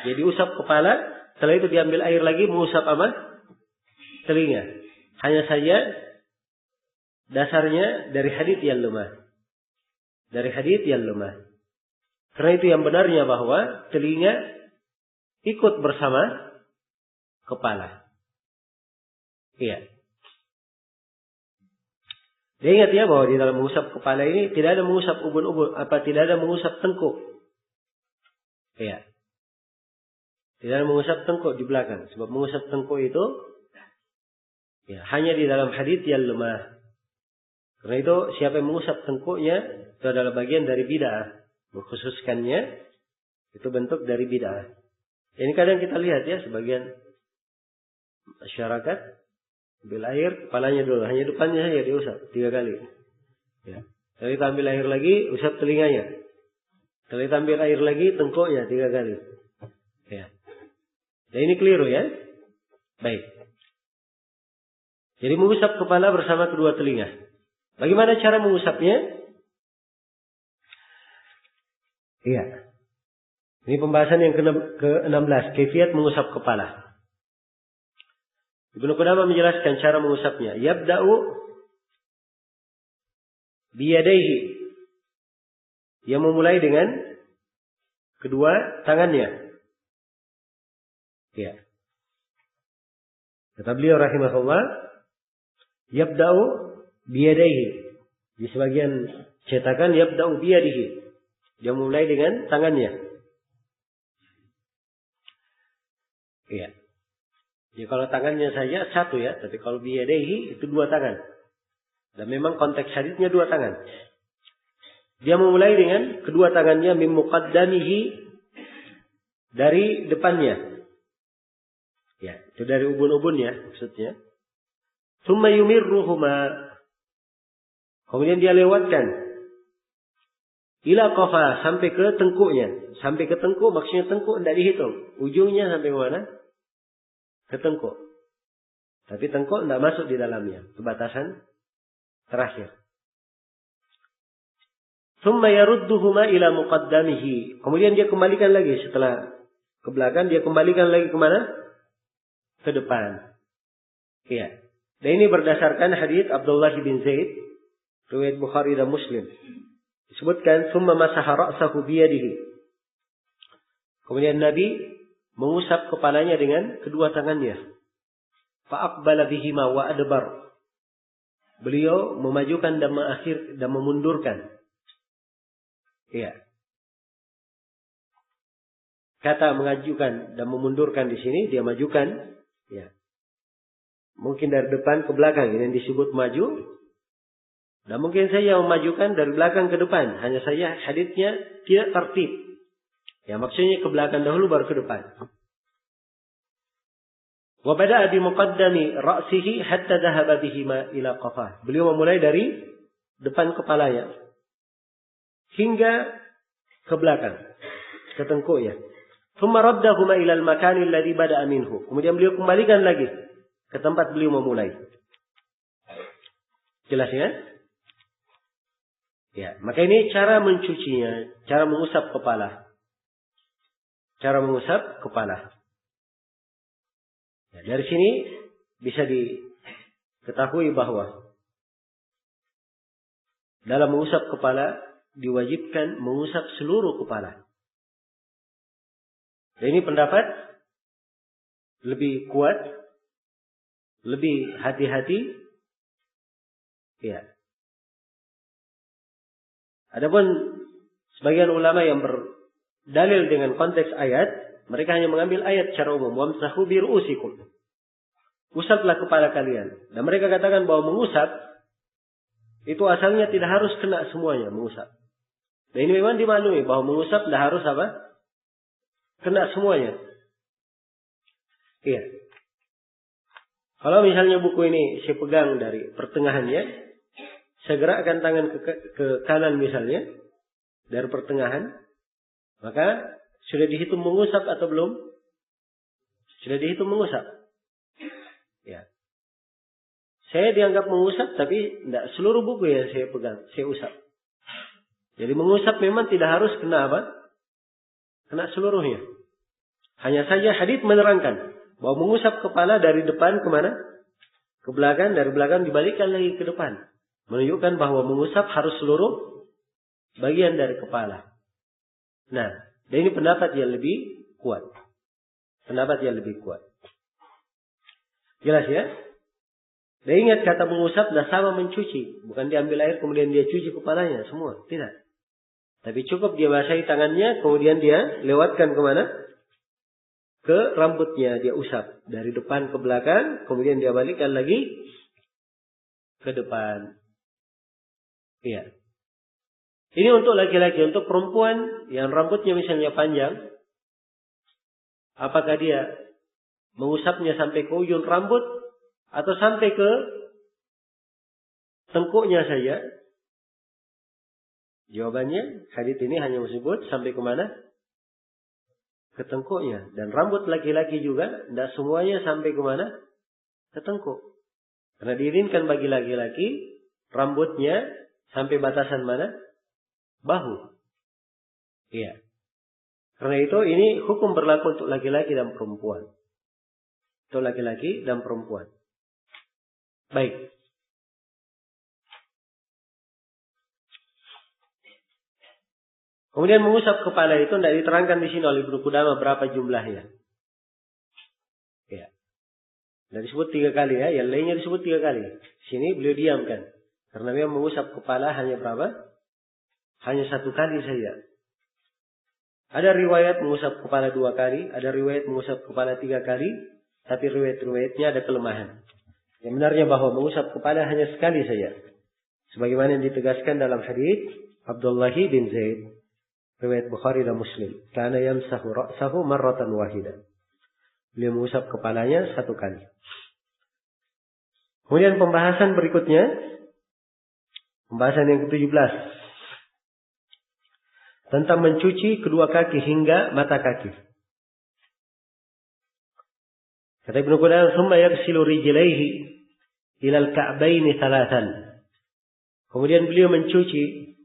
Jadi usap kepala, setelah itu diambil air lagi mengusap apa? Telinga. Hanya saja dasarnya dari hadits yang lemah. Dari hadits yang lemah. Karena itu yang benarnya bahwa telinga ikut bersama kepala. Iya. Dia ingat ya bahwa di dalam mengusap kepala ini tidak ada mengusap ubun-ubun, tidak ada mengusap tengkuk. Iya. Tidak ada mengusap tengkuk di belakang. Sebab mengusap tengkuk itu ya, hanya di dalam hadits yang lemah. Karena itu siapa yang mengusap tengkuknya itu adalah bagian dari bid'ah. Mengkhususkannya itu bentuk dari bid'ah. Ini kadang kita lihat ya sebagian masyarakat ambil air, kepalanya dulu. Hanya depannya saja diusap 3 kali. Ya. Setelah itu ambil air lagi, usap telinganya. Setelah itu ambil air lagi, tengkuknya 3 kali. Ya. Dan ini keliru ya. Baik. Jadi mengusap kepala bersama kedua telinga. Bagaimana cara mengusapnya? Iya. Ini pembahasan yang ke-16. Kaifiat mengusap kepala. Ibnu Qudamah menjelaskan cara mengusapnya. Yabda'u biyadaihi. Dia memulai dengan kedua tangannya. Ya. Kata beliau rahimahullah, yabda'u biyadaihi. Di sebagian cetakan yabda'u biyadihi. Dia mulai dengan tangannya. Iya. Ya kalau tangannya saja satu ya, tapi kalau biyadaihi itu 2 tangan. Dan memang konteks haditsnya 2 tangan. Dia memulai dengan kedua tangannya mim muqaddamihi, dari depannya. Ya, itu dari ubun-ubun ya maksudnya. Tsumma yumirruhuma. Kemudian dia lewatkan ila qafa, sampai ke tengkuknya. Sampai ke tengkuk maksudnya tengkuk tidak dihitung. Ujungnya sampai mana? Ke tengkuk. Tapi tengkuk tidak masuk di dalamnya. Itu batasan terakhir. Tsumma yarudduhuma ila muqaddamihi. Kemudian dia kembalikan lagi setelah ke belakang, dia kembalikan lagi kemana? Ke depan. Iya. Dan ini berdasarkan hadits Abdullah bin Zaid, riwayat Bukhari dan Muslim. Disebutkan tsumma masaha ra'sahu biyadihi. Kemudian Nabi mengusap kepalanya dengan kedua tangannya. Fa'aqbala bihima wa adbar. Beliau memajukan dan memundurkan. Iya. kata mengajukan dan memundurkan di sini, dia majukan, ya. Mungkin dari depan ke belakang, ini yang disebut maju. Dan mungkin saja memajukan dari belakang ke depan. Hanya saja haditsnya tidak tertib. Ya, maksudnya ke belakang dahulu baru ke depan. Wa bada'a bi muqaddami ra'sihi hatta dhahaba bihima ila qafah. Beliau memulai dari depan kepalanya hingga ke belakang, ke tengkuknya. Thumma raddahuma ila al-makan alladhi bada'a minhu. Kemudian beliau kembalikan lagi ke tempat beliau memulai. Jelas ya? Ya, maka ini cara mencucinya, cara mengusap kepala. Cara mengusap kepala. Ya, dari sini bisa diketahui bahwa dalam mengusap kepala diwajibkan mengusap seluruh kepala. Dan ini pendapat lebih kuat, lebih hati-hati. Ya. Adapun sebagian ulama yang berdalil dengan konteks ayat, mereka hanya mengambil ayat secara umum. Wamsahu bi ru'usikum. Usaplah kepala kalian. Dan mereka katakan bahwa mengusap itu asalnya tidak harus kena semuanya mengusap. Dan ini memang dimaklumi bahwa mengusap tidak harus apa? Kena semuanya. Iya. Kalau misalnya buku ini saya pegang dari pertengahannya, saya gerakkan tangan ke kanan misalnya, dari pertengahan, maka sudah dihitung mengusap atau belum? Sudah dihitung mengusap. Ya. Saya dianggap mengusap, tapi tidak seluruh buku yang saya pegang, saya usap. Jadi mengusap memang tidak harus kena apa? Kena seluruhnya. Hanya saja hadits menerangkan bahwa mengusap kepala dari depan kemana? Ke belakang, dari belakang dibalikkan lagi ke depan. Menunjukkan bahwa mengusap harus seluruh bagian dari kepala. Nah, dan ini pendapat yang lebih kuat. Pendapat yang lebih kuat. Jelas ya? Dan ingat kata mengusap dah sama mencuci. Bukan diambil air kemudian dia cuci kepalanya semua. Tidak. Tapi cukup dia basahi tangannya kemudian dia lewatkan kemana? Ke rambutnya dia usap. Dari depan ke belakang kemudian dia balikkan lagi ke depan. Iya. Ini untuk laki-laki. Untuk perempuan yang rambutnya misalnya panjang, apakah dia mengusapnya sampai ke ujung rambut atau sampai ke tengkuknya saja? Jawabannya, hadits ini hanya menyebut sampai ke mana? Ke tengkuknya. Dan rambut laki-laki juga tidak semuanya sampai ke mana? Ke tengkuk. Karena diizinkan bagi laki-laki rambutnya sampai batasan mana? Bahu. Iya. Karena itu ini hukum berlaku untuk laki-laki dan perempuan. Untuk laki-laki dan perempuan. Baik. Kemudian mengusap kepala itu tidak diterangkan di sini oleh Ibnu Qudamah berapa jumlahnya. Ya. Tidak disebut 3 kali ya. Yang lainnya disebut 3 kali. Sini beliau diamkan. Karena memang mengusap kepala hanya berapa? Hanya 1 kali saja. Ada riwayat mengusap kepala 2 kali. Ada riwayat mengusap kepala 3 kali. Tapi riwayat-riwayatnya ada kelemahan. Yang benarnya bahwa mengusap kepala hanya sekali saja. Sebagaimana yang ditegaskan dalam hadits Abdullah bin Zaid. Riwayat Bukhari dan Muslim. Kana yamsahu ra'sahu marratan wahidah. Beliau mengusap kepalanya 1 kali. Kemudian pembahasan berikutnya. Pembahasan yang ke-17. Tentang mencuci kedua kaki hingga mata kaki. Kata Ibnu Qudamah, "Tsumma yaghsilu rijlaihi ila al-ka'baini thalathan." Kemudian beliau mencuci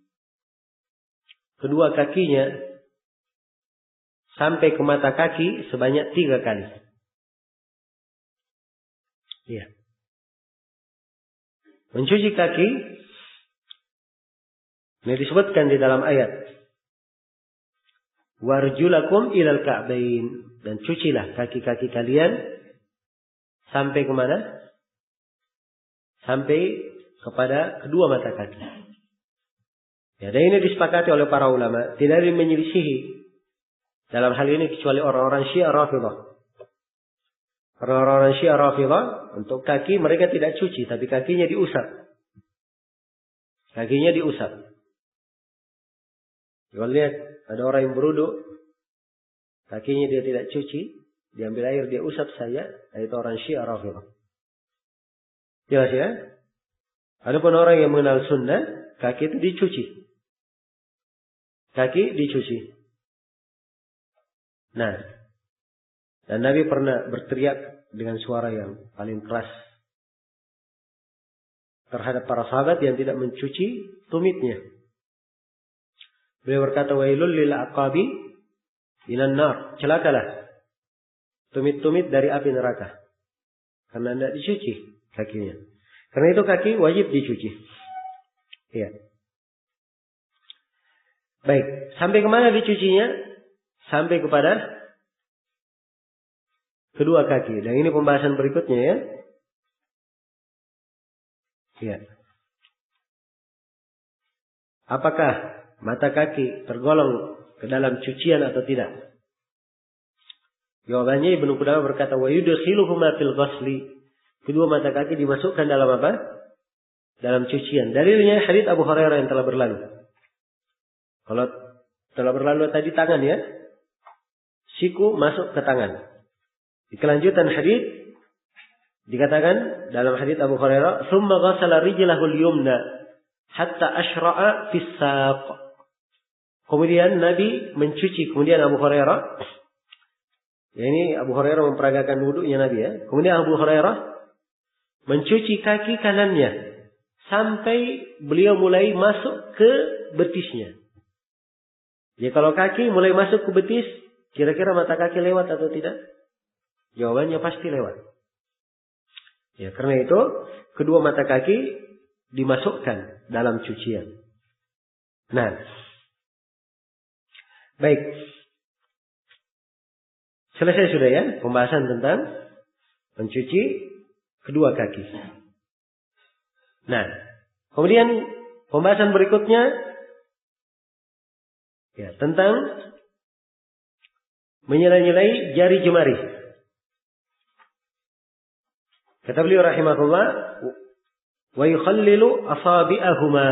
kedua kakinya sampai ke mata kaki sebanyak 3 kali. Ya. Mencuci kaki ini disebutkan di dalam ayat. Warjulakum ilal ka'bain. Dan cucilah kaki-kaki kalian sampai ke mana? Sampai kepada kedua mata kaki. Ya, dan ini disepakati oleh para ulama. Tidak ada yang menyelisihi dalam hal ini kecuali orang-orang Syiah Rafidhah. Orang-orang Syiah Rafidhah untuk kaki mereka tidak cuci, tapi kakinya diusap. Kakinya diusap. Kalau lihat ada orang yang berwudu, kakinya dia tidak cuci, diambil air dia usap saja, itu orang Syiah Rafidhah. Jelas ya? Adapun orang yang mengenal sunnah, kaki itu dicuci. Kaki dicuci. Nah, dan Nabi pernah berteriak dengan suara yang paling keras terhadap para sahabat yang tidak mencuci tumitnya. Beliau berkata, wailul lil aqabi minan nar. Celakalah tumit-tumit dari api neraka. Karena tidak dicuci kakinya. Karena itu kaki wajib dicuci. Iya. Baik, sampai kemana dicucinya? Sampai kepada kedua kaki. Dan ini pembahasan berikutnya ya. Iya. Apakah mata kaki tergolong ke dalam cucian atau tidak? Jawabannya Ibnu Qudamah berkata, wa yudkhiluhuma fil ghusli. Kedua mata kaki dimasukkan dalam apa? Dalam cucian. Dalilnya hadits Abu Hurairah yang telah berlalu. Kalau telah berlalu tadi tangan ya, siku masuk ke tangan. Di kelanjutan hadits dikatakan dalam hadits Abu Hurairah, "Tsumma ghassala rijlahul yumna hatta ashra'a fis saq." Kemudian Nabi mencuci, kemudian Abu Hurairah, ya ini Abu Hurairah memperagakan wudunya Nabi ya. Kemudian Abu Hurairah mencuci kaki kanannya sampai beliau mulai masuk ke betisnya. Ya kalau kaki mulai masuk ke betis, kira-kira mata kaki lewat atau tidak? Jawabannya pasti lewat. Ya karena itu kedua mata kaki dimasukkan dalam cucian. Nah, baik. Selesai sudah ya pembahasan tentang mencuci kedua kaki. Nah, kemudian pembahasan berikutnya ya tentang menyela-nyelai jari jemari. Kata beliau rahimahullah, wa yukhallilu asabi'ahuma,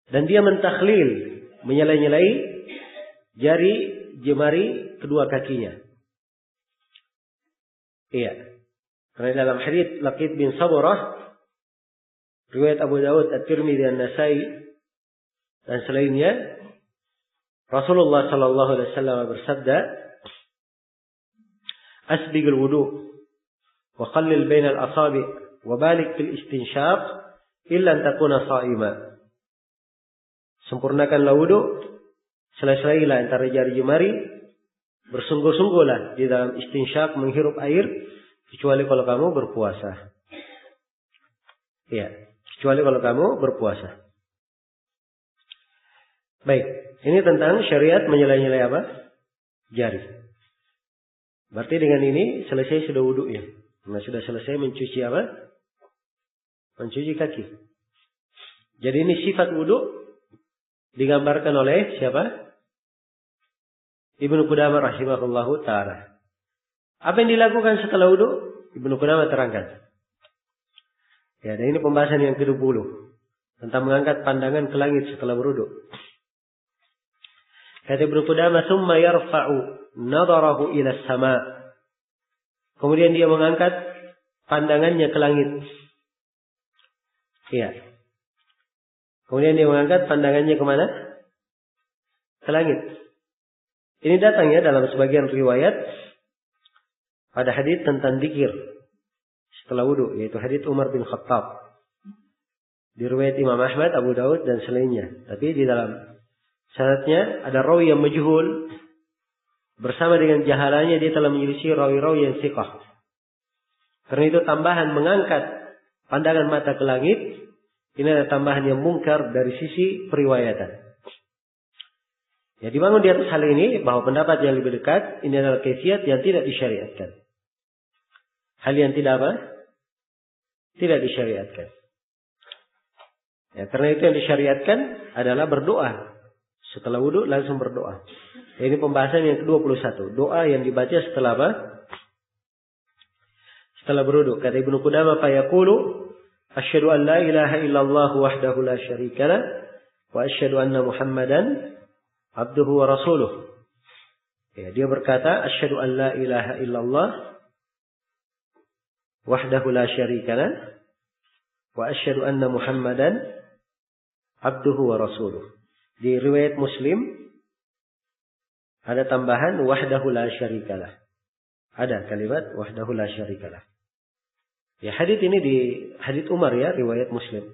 dan dia mentakhlil, menyela-nyelai jari jemari kedua kakinya. Iya. Karena dalam hadits Laqit bin Saburah, riwayat Abu Dawud, At-Tirmidzi, An-Nasai dan selainnya, Rasulullah sallallahu alaihi wasallam bersabda, "Asbigul wudu wa qallil bainal asabi wa balik fil istinshaq illa an takuna sha'ima." Sempurnakanlah wudu, selesailah antara jari jemari, bersungguh-sungguhlah di dalam istinshaq menghirup air, kecuali kalau kamu berpuasa. Iya, kecuali kalau kamu berpuasa. Baik, ini tentang syariat menyela-nyelai apa? Jari. Berarti dengan ini selesai sudah wudunya. Nah, sudah selesai mencuci apa? Mencuci kaki. Jadi ini sifat wudu digambarkan oleh siapa? Ibnu Qudamah rahimahullahu ta'ala. Apa yang dilakukan setelah wudu? Ibnu Qudamah terangkan. Ya, dan ini pembahasan yang ke-20 tentang mengangkat pandangan ke langit setelah berwudu. Kata Ibnu Qudamah, "Tsumma yarfa'u nadharahu ila as-sama'." Kemudian dia mengangkat pandangannya ke langit. Iya. Kemudian dia mengangkat pandangannya kemana? Ke langit. Ini datang ya dalam sebagian riwayat pada hadits tentang zikir setelah wudu, yaitu hadits Umar bin Khattab. Di riwayat Imam Ahmad, Abu Dawud dan selainnya. Tapi di dalam sanadnya ada rawi yang majhul, bersama dengan jahalannya dia telah menyelisih rawi-rawi yang thiqah. Karena itu tambahan mengangkat pandangan mata ke langit, ini ada tambahan yang mungkar dari sisi periwayatan. Ya, dibangun di atas hal ini bahwa pendapat yang lebih dekat ini adalah kaifiat yang tidak disyariatkan. Hal yang tidak apa? Tidak disyariatkan. Ya, karena itu yang disyariatkan adalah berdoa Setelah wudu langsung berdoa. Ini pembahasan yang ke-21. Doa yang dibaca setelah apa? Setelah berwudu. Kata Ibnu Qudamah, fayaqulu asyhadu an la ilaha illallah wahdahu la syarikalah wa asyhadu anna Muhammadan abduhu wa rasuluh. Ya, dia berkata asyhadu an la ilaha illallah wahdahu la syarikalah wa asyhadu anna Muhammadan abduhu wa rasuluh. Di riwayat Muslim ada tambahan wahdahu la syarikalah. Ada kalimat wahdahu la syarikalah. Ya, hadits ini di hadits Umar ya, riwayat Muslim.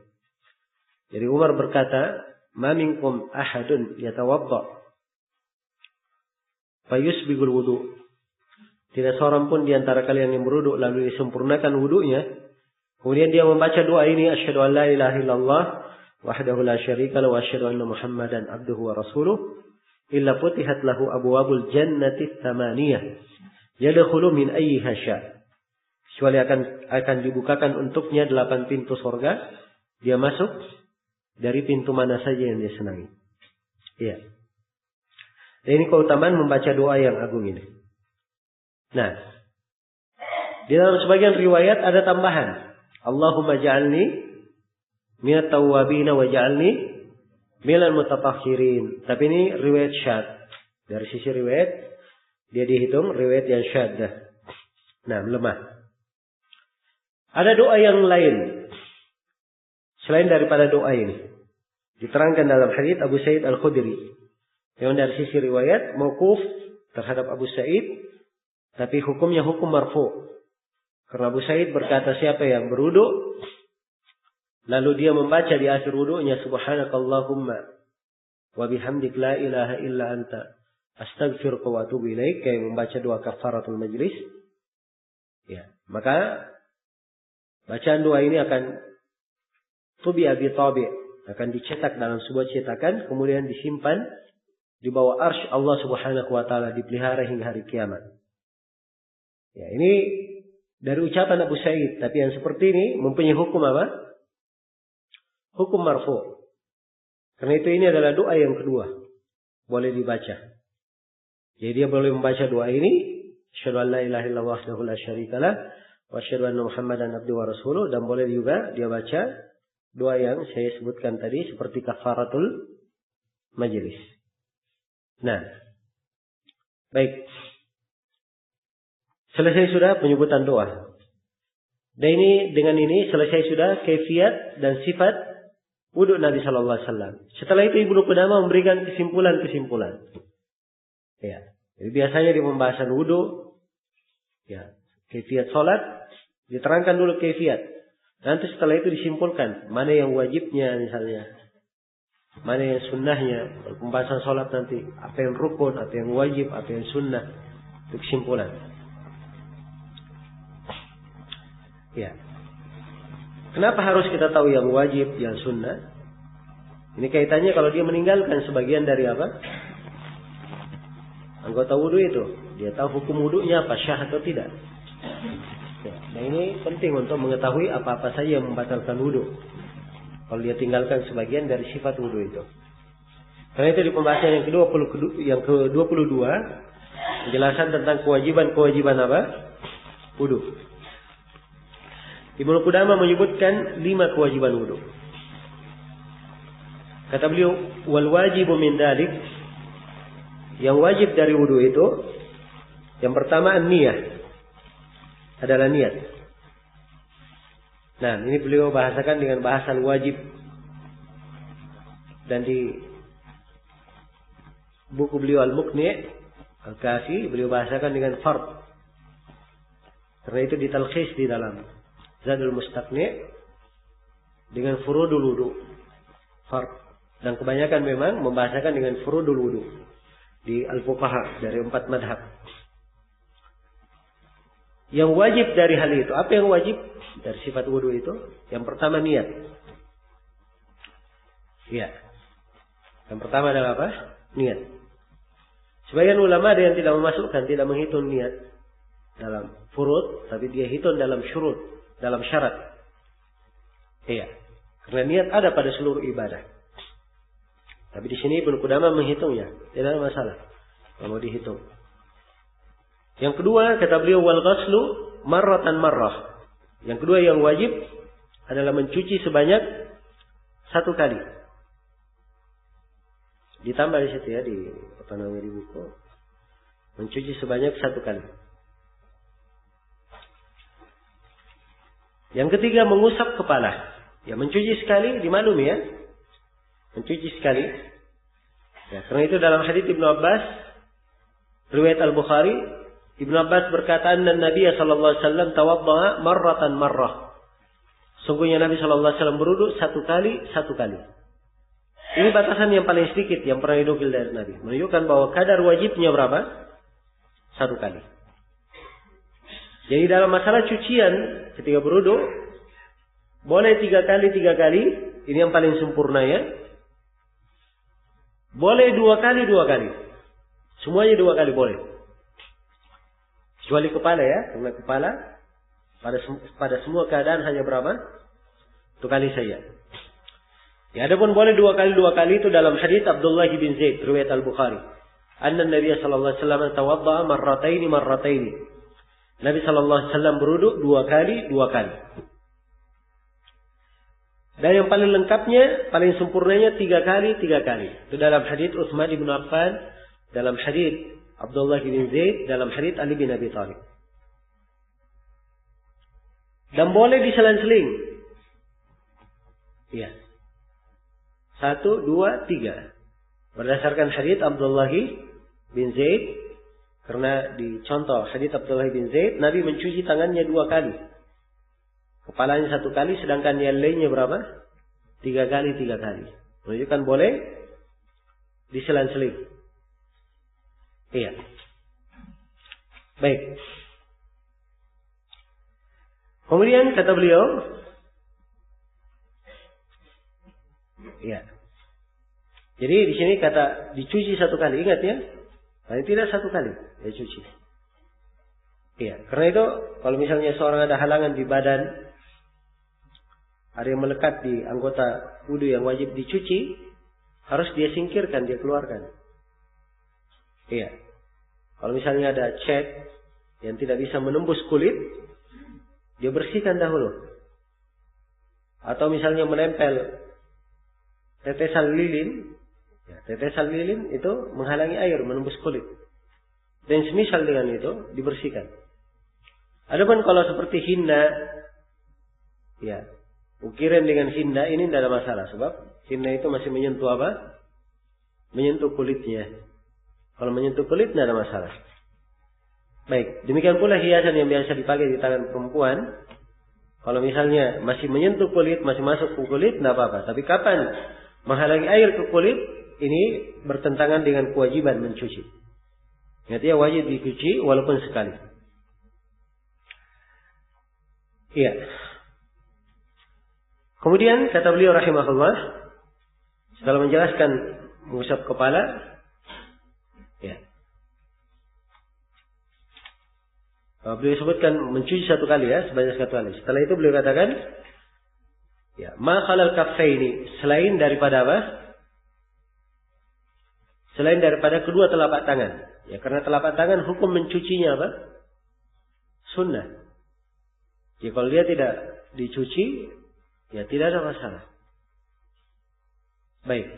Jadi Umar berkata, "Ma minkum ahadun yatawadda fayusbigul wudu." Tidak seorang pun di antara kalian yang berwudu lalu disempurnakan wudunya. Kemudian dia membaca doa ini, asyhadu an la ilaha illallah wahdahu la syarikalah wa asyhadu anna Muhammadan abduhu wa rasuluh. Illa futihat lahu abwabul jannati tsamaniyah yadkhulu min ayyiha sya'. Kecuali akan dibukakan untuknya 8 pintu surga, dia masuk dari pintu mana saja yang dia senangi. Iya. Dan ini keutamaan membaca doa yang agung ini. Nah, di dalam sebagian riwayat ada tambahan, Allahumma ja'alni minat tawwabin wa ja'alni minal mutatahhirin. Tapi ini riwayat syadz. Dari sisi riwayat dia dihitung riwayat yang syadzah. Nah, lemah. Ada doa yang lain selain daripada doa ini. Diterangkan dalam hadits Abu Sa'id Al-Khudri. Yang dari sisi riwayat mauquf terhadap Abu Sa'id, tapi hukumnya hukum marfu. Karena Abu Sa'id berkata, siapa yang berwudu lalu dia membaca di akhir wudunya subhanakallahumma wa bihamdik la ilaha illa anta astaghfiruka wa atubu ilaik, kayak membaca doa kafaratul majlis. Ya, maka bacaan doa ini akan tubi'a bi tabi', akan dicetak dalam sebuah cetakan, kemudian disimpan di bawah arsy Allah Subhanahu wa taala, dipelihara hingga hari kiamat. Ya, ini dari ucapan Abu Sa'id, tapi yang seperti ini mempunyai hukum apa? Hukum marfu. Karena itu ini adalah doa yang kedua, boleh dibaca. Jadi dia boleh membaca doa ini, asyhadu an la ilaha illallah wahdahu la syarikalah wa asyhadu anna Muhammadan abduhu wa rasuluh, dan boleh juga dia baca doa yang saya sebutkan tadi seperti kafaratul majlis. Nah, baik. Selesai sudah penyebutan doa. Dan ini dengan ini selesai sudah kaifiat dan sifat wudu Nabi sallallahu alaihi wasallam. Setelah itu Ibnu Qudamah memberikan kesimpulan-kesimpulan. Ya. Jadi biasanya di pembahasan wudu, ya, kaifiat salat diterangkan dulu kaifiat. Nanti setelah itu disimpulkan mana yang wajibnya misalnya, mana yang sunnahnya. Pembahasan salat nanti apa yang rukun, apa yang wajib, apa yang sunnah. Itu kesimpulan. Ya. Kenapa harus kita tahu yang wajib, yang sunnah? Ini kaitannya kalau dia meninggalkan sebagian dari apa? Anggota wudu itu. Dia tahu hukum wudunya apa, syah atau tidak. Ya. Nah, ini penting untuk mengetahui apa-apa saja yang membatalkan wudu. Kalau dia tinggalkan sebagian dari sifat wudu itu. Karena itu di pembahasan yang ke-22 penjelasan tentang kewajiban apa? Wudu. Ibnu Qudamah menyebutkan 5 kewajiban wudu. Kata beliau, wal wajibu min dalik, yang wajib dari wudu itu, yang pertama an-niyah, adalah niat. Nah, ini beliau bahasakan dengan bahasan wajib. Dan di buku beliau Al-Muqni' Al-Kafi, beliau bahasakan dengan fard. Karena itu ditalkhis di dalam Zadul Mustaqni' dengan furudul wudu, fard. Dan kebanyakan memang membahasakan dengan furudul wudu di Al-Fuqaha dari 4 madhab. Yang wajib dari hal itu, apa yang wajib dari sifat wudu itu? Yang pertama niat. Iya. Yang pertama adalah apa? Niat. Sebagian ulama ada yang tidak memasukkan, tidak menghitung niat dalam furud, tapi dia hitung dalam syurut, dalam syarat. Iya. Karena niat ada pada seluruh ibadah. Tapi di sini Ibnu Qudamah menghitungnya, tidak ada masalah kalau mau dihitung. Yang kedua kata beliau wal ghaslu marratan marrah. Yang kedua yang wajib adalah mencuci sebanyak 1 kali. Ditambah di situ ya di buku. Mencuci sebanyak 1 kali. Yang ketiga mengusap kepala. Ya mencuci sekali dimaklumi ya. Mencuci sekali. Ya, karena itu dalam hadits Ibnu Abbas riwayat Al-Bukhari, Ibnu Abbas berkata anna Nabi sallallahu alaihi wasallam tawaddaa marratan marrah. Sungguhnya Nabi sallallahu alaihi wasallam berwudu 1 kali 1 kali. Ini batasan yang paling sedikit yang pernah dinukil dari Nabi. Menunjukkan bahwa kadar wajibnya berapa? 1 kali. Jadi dalam masalah cucian ketika berwudu boleh 3 kali 3 kali. Ini yang paling sempurna ya. Boleh 2 kali 2 kali. Semuanya 2 kali boleh. Kecuali kepala ya. Karena kepala pada semua keadaan hanya berapa? 1 kali saja. Ya, adapun boleh 2 kali 2 kali itu dalam hadits Abdullah bin Zaid riwayat Al-Bukhari. Anna Nabi sallallahu alaihi wasallam tawaddaa marrataini marrataini. Nabi sallallahu alaihi wasallam berwudu 2 kali 2 kali. Dan yang paling lengkapnya, paling sempurnanya 3 kali 3 kali. Itu dalam hadits Utsman bin Affan, dalam hadits Abdullah bin Zaid, dalam hadits Ali bin Abi Thalib. Dan boleh diselang-seling. Iya. 1, 2, 3. Berdasarkan hadits Abdullah bin Zaid, karena dicontoh hadits Abdullah bin Zaid, Nabi mencuci tangannya 2 kali. Kepalanya 1 kali, sedangkan yang lainnya berapa? 3 kali 3 kali. Menunjukkan boleh diselang-seling. Iya. Baik. Kemudian kata beliau, iya. Jadi di sini kata dicuci 1 kali, ingat ya? Paling tidak 1 kali dicuci. Iya. Karena itu kalau misalnya seorang ada halangan di badan, ada yang melekat di anggota wudu yang wajib dicuci, harus dia singkirkan, dia keluarkan. Iya. Kalau misalnya ada cat yang tidak bisa menembus kulit, dia bersihkan dahulu. Atau misalnya menempel tetesan lilin, ya, tetesan lilin itu menghalangi air menembus kulit. Dan semisal dengan itu dibersihkan. Adapun kalau seperti hinna, ya, ukiran dengan hinna ini tidak ada masalah. Sebab hinna itu masih menyentuh apa? Menyentuh kulitnya. Kalau menyentuh kulit tidak ada masalah. Baik. Demikian pula hiasan yang biasa dipakai di tangan perempuan. Kalau misalnya masih menyentuh kulit, masih masuk ke kulit, tidak apa-apa. Tapi kapan menghalangi air ke kulit, ini bertentangan dengan kewajiban mencuci. Artinya wajib dicuci walaupun sekali. Iya. Kemudian kata beliau rahimahullah, setelah menjelaskan mengusap kepala, ya. Beliau sebutkan mencuci 1 kali ya, sebanyak 1 kali. Setelah itu beliau katakan, ya, ma khalal kaffaini, selain daripada apa? Selain daripada kedua telapak tangan. Ya, karena telapak tangan hukum mencucinya apa? Sunnah. Ya, kalau dia tidak dicuci, ya tidak ada masalah. Baik.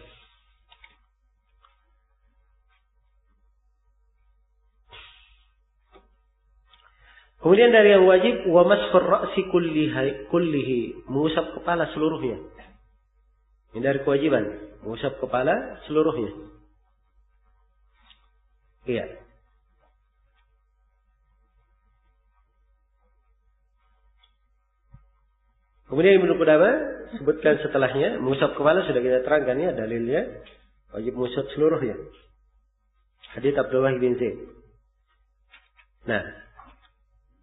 Kemudian dari yang wajib wa masfur ra'si kullihi, mengusap kepala seluruhnya. Ini dari kewajiban, mengusap kepala seluruhnya. Iya. Kemudian Ibnu Qudamah sebutkan setelahnya, mengusap kepala sudah kita terangkan ya dalilnya, wajib mengusap seluruhnya. Hadits Abdullah bin Zaid. Nah,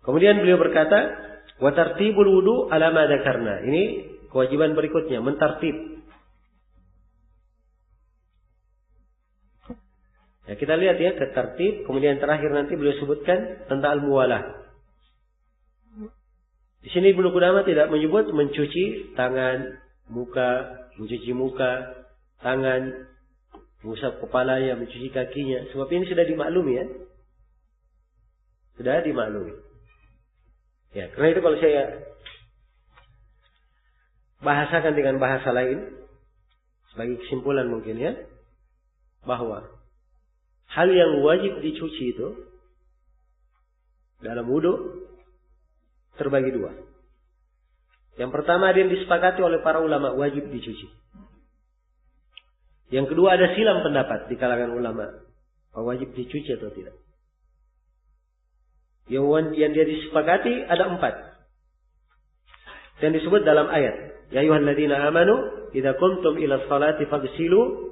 kemudian beliau berkata, wa tartibul wudu ala ma dzakarna. Ini kewajiban berikutnya, mentartib. Ya, kita lihat ya ke tertib, kemudian terakhir nanti beliau sebutkan tentang al-muwalah. Di sini Ibnu Qudamah tidak menyebut mencuci tangan, muka, mencuci muka, tangan, mengusap kepalanya, mencuci kakinya. Sebab ini sudah dimaklumi ya. Sudah dimaklumi. Ya, karena itu kalau saya bahasakan dengan bahasa lain, sebagai kesimpulan mungkin ya, bahwa hal yang wajib dicuci itu dalam wudu terbagi dua. Yang pertama ada yang disepakati oleh para ulama wajib dicuci. Yang kedua ada silam pendapat di kalangan ulama wajib dicuci atau tidak. Yang dia disepakati ada 4. Dan disebut dalam ayat, ya ayyuhalladzina amanu idza qumtum ila sholati faghsilu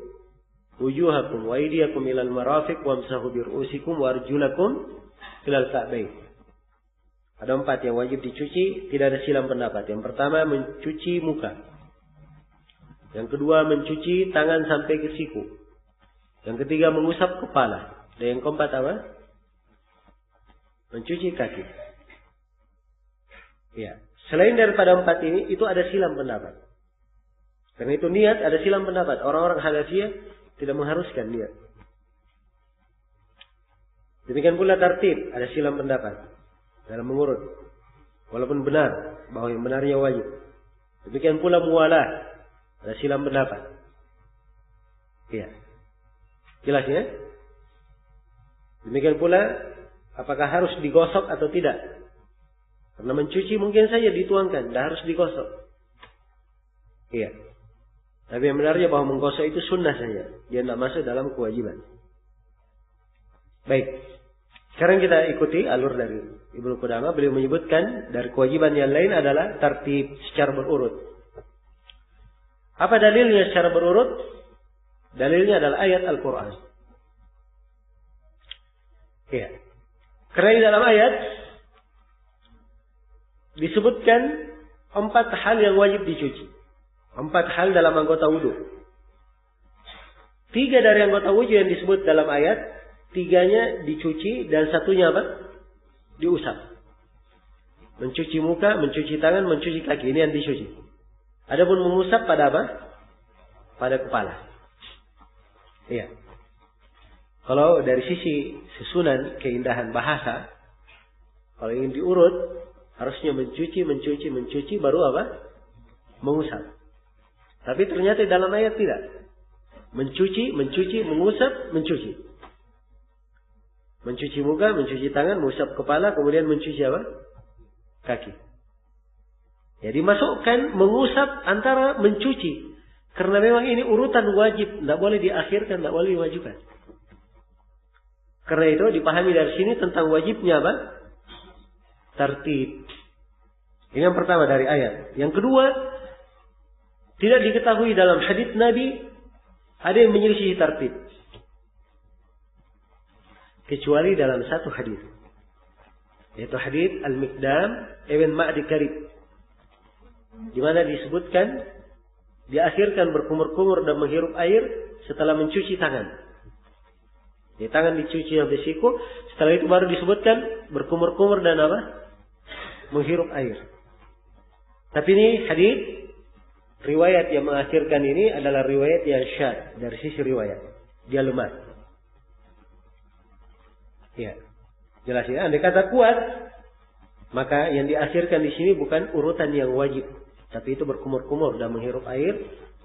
wujuhakum wa aydiyakum ilal marafiq wamsahu bi ru'usikum wa arjulakum ilal ka'bayn. Ada 4 yang wajib dicuci, tidak ada silam pendapat. Yang pertama mencuci muka. Yang kedua mencuci tangan sampai ke siku. Yang ketiga mengusap kepala. Dan yang keempat apa? Mencuci kaki. Ya. Selain daripada 4 ini, itu ada silam pendapat. Karena itu niat ada silam pendapat. Orang-orang Hanafiyah tidak mengharuskan niat. Demikian pula tartib, ada silam pendapat dalam mengurut. Walaupun benar bahwa yang benarnya wajib. Demikian pula muwalah, ada silam pendapat. Iya. Jelas ya? Demikian pula apakah harus digosok atau tidak? Karena mencuci mungkin saja dituangkan, tidak harus digosok. Iya. Tapi yang benarnya bahwa menggosok itu sunnah saja. Dia tidak masuk dalam kewajiban. Baik. Sekarang kita ikuti alur dari Ibnu Qudamah. Beliau menyebutkan dari kewajiban yang lain adalah tertib secara berurut. Apa dalilnya secara berurut? Dalilnya adalah ayat Al-Quran. Ya. Karena di dalam ayat disebutkan 4 hal yang wajib dicuci. 4 hal dalam anggota wudu. 3 dari anggota wudu yang disebut dalam ayat, 3-nya dicuci dan 1-nya apa? Diusap. Mencuci muka, mencuci tangan, mencuci kaki. Ini yang dicuci. Adapun mengusap pada apa? Pada kepala. Iya. Kalau dari sisi susunan keindahan bahasa, kalau ingin diurut, harusnya mencuci, baru apa? Mengusap. Tapi ternyata dalam ayat tidak. Mencuci, mengusap, mencuci. Mencuci muka, mencuci tangan, mengusap kepala, kemudian mencuci apa? Kaki. Jadi masukkan mengusap antara mencuci. Karena memang ini urutan wajib. Tidak boleh diakhirkan, tidak boleh diwajibkan. Karena itu dipahami dari sini tentang wajibnya apa? Tertib. Ini yang pertama dari ayat. Yang kedua, tidak diketahui dalam hadits Nabi ada yang menyelisih tertib. Kecuali dalam satu hadis, yaitu hadis Al-Miqdam ibn Ma'di Karib, di mana disebutkan diakhirkan berkumur-kumur dan menghirup air setelah mencuci tangan. Di tangan dicuci sampai siku, setelah itu baru disebutkan berkumur-kumur dan apa? Menghirup air. Tapi ini hadis riwayat yang mengakhirkan ini adalah riwayat yang syadz dari sisi riwayat, dia lemah. Ya, jelas ya. Andai kata kuat, maka yang diakhirkan di sini bukan urutan yang wajib, tapi itu berkumur-kumur dan menghirup air,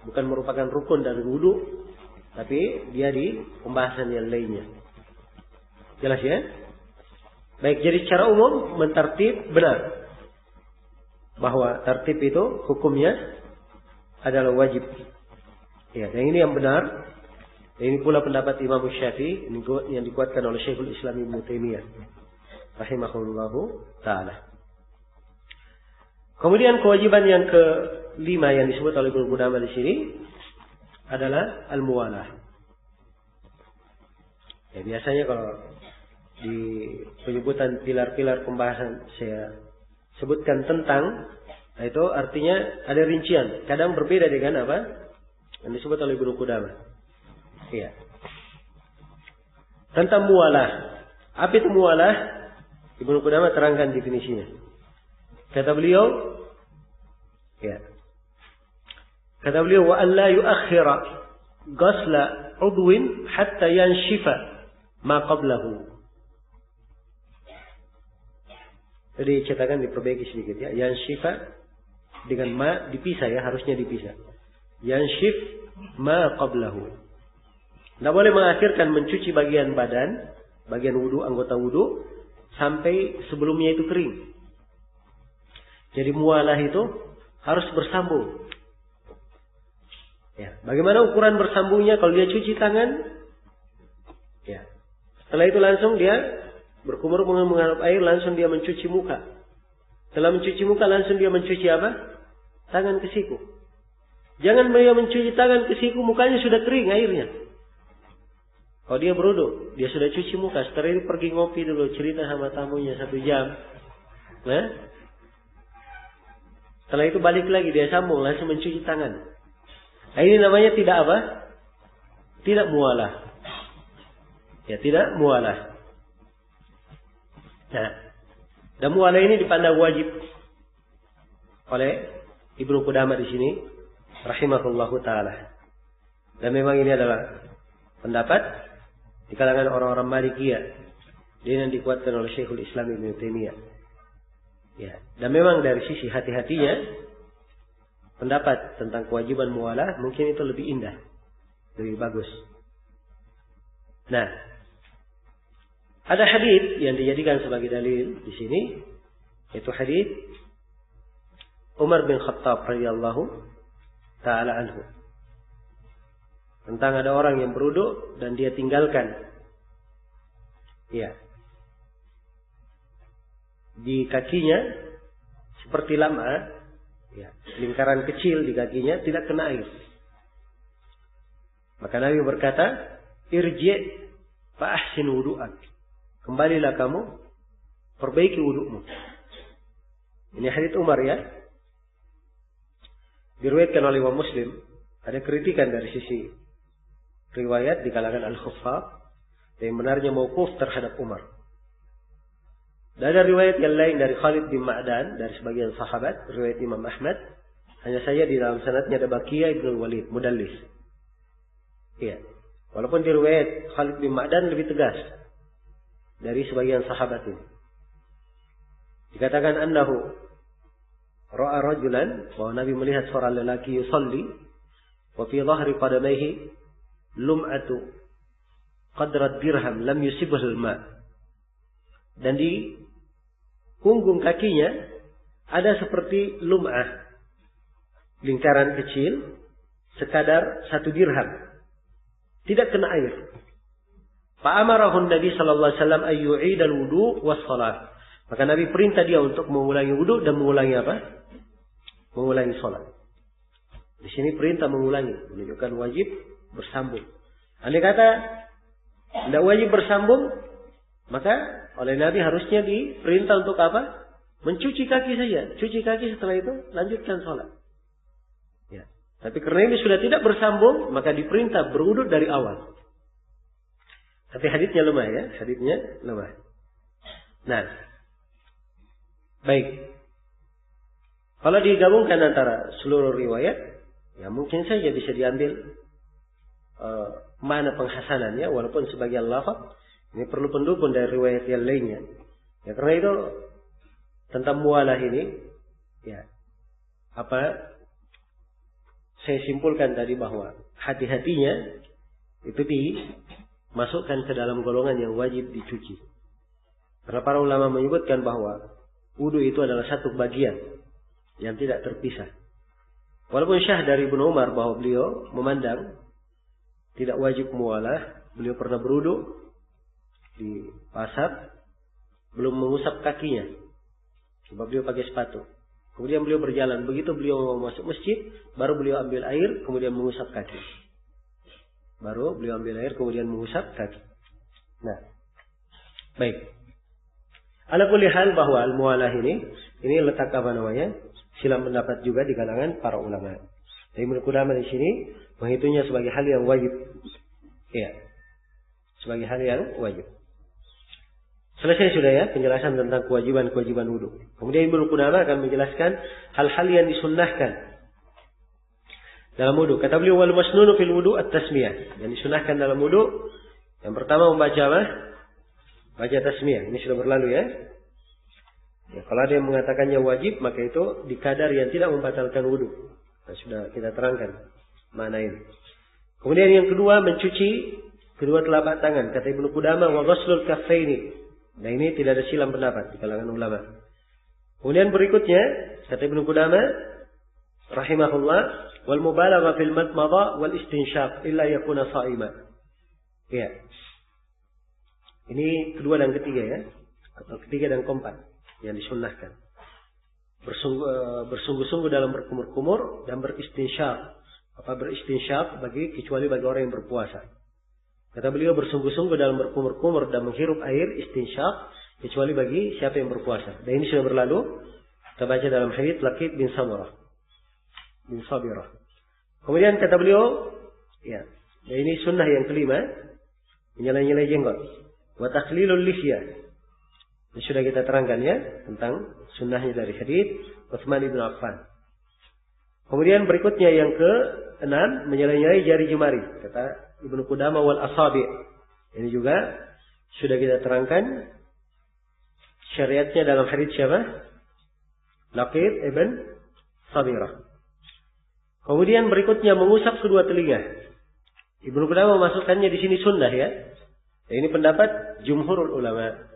bukan merupakan rukun dari wudu, tapi dia di pembahasan yang lainnya. Jelas ya? Baik, jadi secara umum mentertib benar bahwa tertib itu hukumnya adalah wajib. Ya, dan ini yang benar. Ini pula pendapat Imam Syafi'i yang dikuatkan oleh Syekhul Islam Ibnu Taimiyah rahimahullahu taala. Kemudian kewajiban yang kelima yang disebut oleh Ibnu Qudamah di sini adalah al-muwalah. Ya, biasanya kalau di penyebutan pilar-pilar pembahasan saya sebutkan tentang, itu artinya ada rincian. Kadang berbeda dengan apa yang disebut oleh Ibnu Qudamah. Ya. Tentang muwalah. Apa itu muwalah? Ibnu Qudamah terangkan definisinya. Kata beliau, ya. Kata beliau, wa an la yuakhira ghasla udwin hatta yanshifa ma qablahu. Jadi cetakan diperbaiki sedikit ya. Yanshifa dengan ma dipisah ya, harusnya dipisah. Yanshif ma qablahu. Tidak boleh mengakhirkan mencuci bagian badan, bagian wudu, anggota wudu sampai sebelumnya itu kering. Jadi mualah itu harus bersambung. Ya, bagaimana ukuran bersambungnya? Kalau dia cuci tangan, ya, setelah itu langsung dia berkumur mengharap air, langsung dia mencuci muka. Setelah mencuci muka, langsung dia mencuci apa? Tangan ke siku. Jangan dia mencuci tangan ke siku, mukanya sudah kering airnya. Kalau dia berwudu, dia sudah cuci muka. Setelah itu pergi ngopi dulu, cerita sama tamunya 1 jam. Nah, setelah itu balik lagi, dia sambung, langsung mencuci tangan. Nah, ini namanya tidak apa? Tidak mualah. Ya, tidak mualah. Nah, dan mualah ini dipandang wajib oleh Ibnu Qudamah di sini, rahimahullahu taala. Dan memang ini adalah pendapat di kalangan orang-orang Malikiyah, yang dikuatkan oleh Syekhul Islam Ibnu Taimiyah. Ya, dan memang dari sisi hati-hatinya, pendapat tentang kewajiban mualah mungkin itu lebih indah, lebih bagus. Nah, ada hadis yang dijadikan sebagai dalil di sini, yaitu hadis Umar bin Khattab radhiyallahu taala anhu. Tentang ada orang yang berwudu dan dia tinggalkan, ya, di kakinya seperti lam'a, ya, lingkaran kecil di kakinya tidak kena air. Maka Nabi berkata, irji' fa ahsin wudu'ak. Kembalilah kamu, perbaiki wudu'mu. Ini hadits Umar ya. Diriwayatkan oleh Imam Muslim. Ada kritikan dari sisi riwayat di kalangan al-Khuffaf yang benarnya mauquf terhadap Umar. Dan ada riwayat yang lain dari Khalid bin Ma'dan, dari sebagian sahabat, riwayat Imam Ahmad. Hanya saja di dalam sanadnya ada Baqiyah ibn Walid, mudallis. Iya. Walaupun di riwayat Khalid bin Ma'dan lebih tegas dari sebagian sahabat ini. Dikatakan annahu ra'a rajulan, bahwa Nabi melihat seorang lelaki yusalli wa fi dhahri qadamaihi lum'atu qadra dirham lam yusibhu al-ma'. Dan di punggung kakinya ada seperti lum'ah, lingkaran kecil sekadar 1 dirham, tidak kena air. Fa'amarahu Nabi sallallahu alaihi wasallam ay yu'idal wudu was shalah. Maka Nabi perintah dia untuk mengulangi wudu dan mengulangi apa? Mengulangi salat. Di sini perintah mengulangi, menunjukkan wajib bersambung. Andai kata tidak wajib bersambung, maka oleh Nabi harusnya diperintah untuk apa? Mencuci kaki saja. Cuci kaki, setelah itu lanjutkan salat. Ya. Tapi karena ini sudah tidak bersambung, maka diperintah berwudu dari awal. Tapi haditsnya lemah ya, haditsnya lemah. Nah, baik. Kalau digabungkan antara seluruh riwayat, ya mungkin saja bisa diambil mana penghasanannya, walaupun sebagian lafaz ini perlu pendukung dari riwayat yang lainnya. Ya karena itu tentang mualah ini, ya apa saya simpulkan tadi bahwa hati-hatinya itu dimasukkan ke dalam golongan yang wajib dicuci. Karena para ulama menyebutkan bahwa wudu itu adalah satu bagian yang tidak terpisah. Walaupun syah dari Ibnu Umar bahwa beliau memandang tidak wajib mualah, beliau pernah berwudu di pasar, belum mengusap kakinya, sebab beliau pakai sepatu. Kemudian beliau berjalan, begitu beliau mau masuk masjid, baru beliau ambil air, kemudian mengusap kaki. Baru beliau ambil air, kemudian mengusap kaki. Nah, baik. Ala kulli hal bahwa al-mualah ini letak apa namanya? Silam pendapat juga di kalangan para ulama. Ibnu Qudamah di sini menghitungnya sebagai hal yang wajib. Iya. Sebagai hal yang wajib. Selesai sudah ya penjelasan tentang kewajiban-kewajiban wudu. Kemudian Ibnu Qudamah akan menjelaskan hal-hal yang disunnahkan. dalam wudu. Kata beliau wal masnunu fil wudu at-tasmiyah. Yang disunahkan dalam wudu yang pertama membaca apa? Baca tasmiyah. Ini sudah berlalu ya. Ya, kalau ada yang mengatakannya wajib, maka itu di kadar yang tidak membatalkan wudu. Nah, sudah kita terangkan makna ini. Kemudian yang kedua mencuci kedua telapak tangan. Kata Ibnu Qudamah wa ghaslul kaffaini. Nah, ini tidak ada silang pendapat di kalangan ulama. Kemudian berikutnya kata Ibnu Qudamah rahimahullah wal mubalagha fil madmadha wal istinshaq illa yakuna sha'ima. Ya. Ini kedua dan ketiga ya. Atau ketiga dan keempat yang disunnahkan. Bersungguh-sungguh dalam berkumur-kumur dan beristinsyaq. Apa beristinsyaq kecuali bagi orang yang berpuasa. Kata beliau bersungguh-sungguh dalam berkumur-kumur dan menghirup air istinsyaq kecuali bagi siapa yang berpuasa. Dan ini sudah berlalu. Kita baca dalam hadits Laqit bin Sabirah. Kemudian kata beliau, ya, dan ini sunnah yang kelima, menyela-nyela jenggot. Wa takhlilul lihyah. Ini sudah kita terangkan ya tentang sunnahnya dari hadits Utsman bin Affan. Kemudian berikutnya yang ke-6 menyela-nyelai jari jemari. Kata Ibnu Qudamah wal asabi'. Ini juga sudah kita terangkan syariatnya dalam hadits siapa? Laqit ibn Sabirah. Kemudian berikutnya mengusap kedua telinga. Ibnu Qudamah memasukkannya di sini sunnah ya. Ini pendapat jumhurul ulama.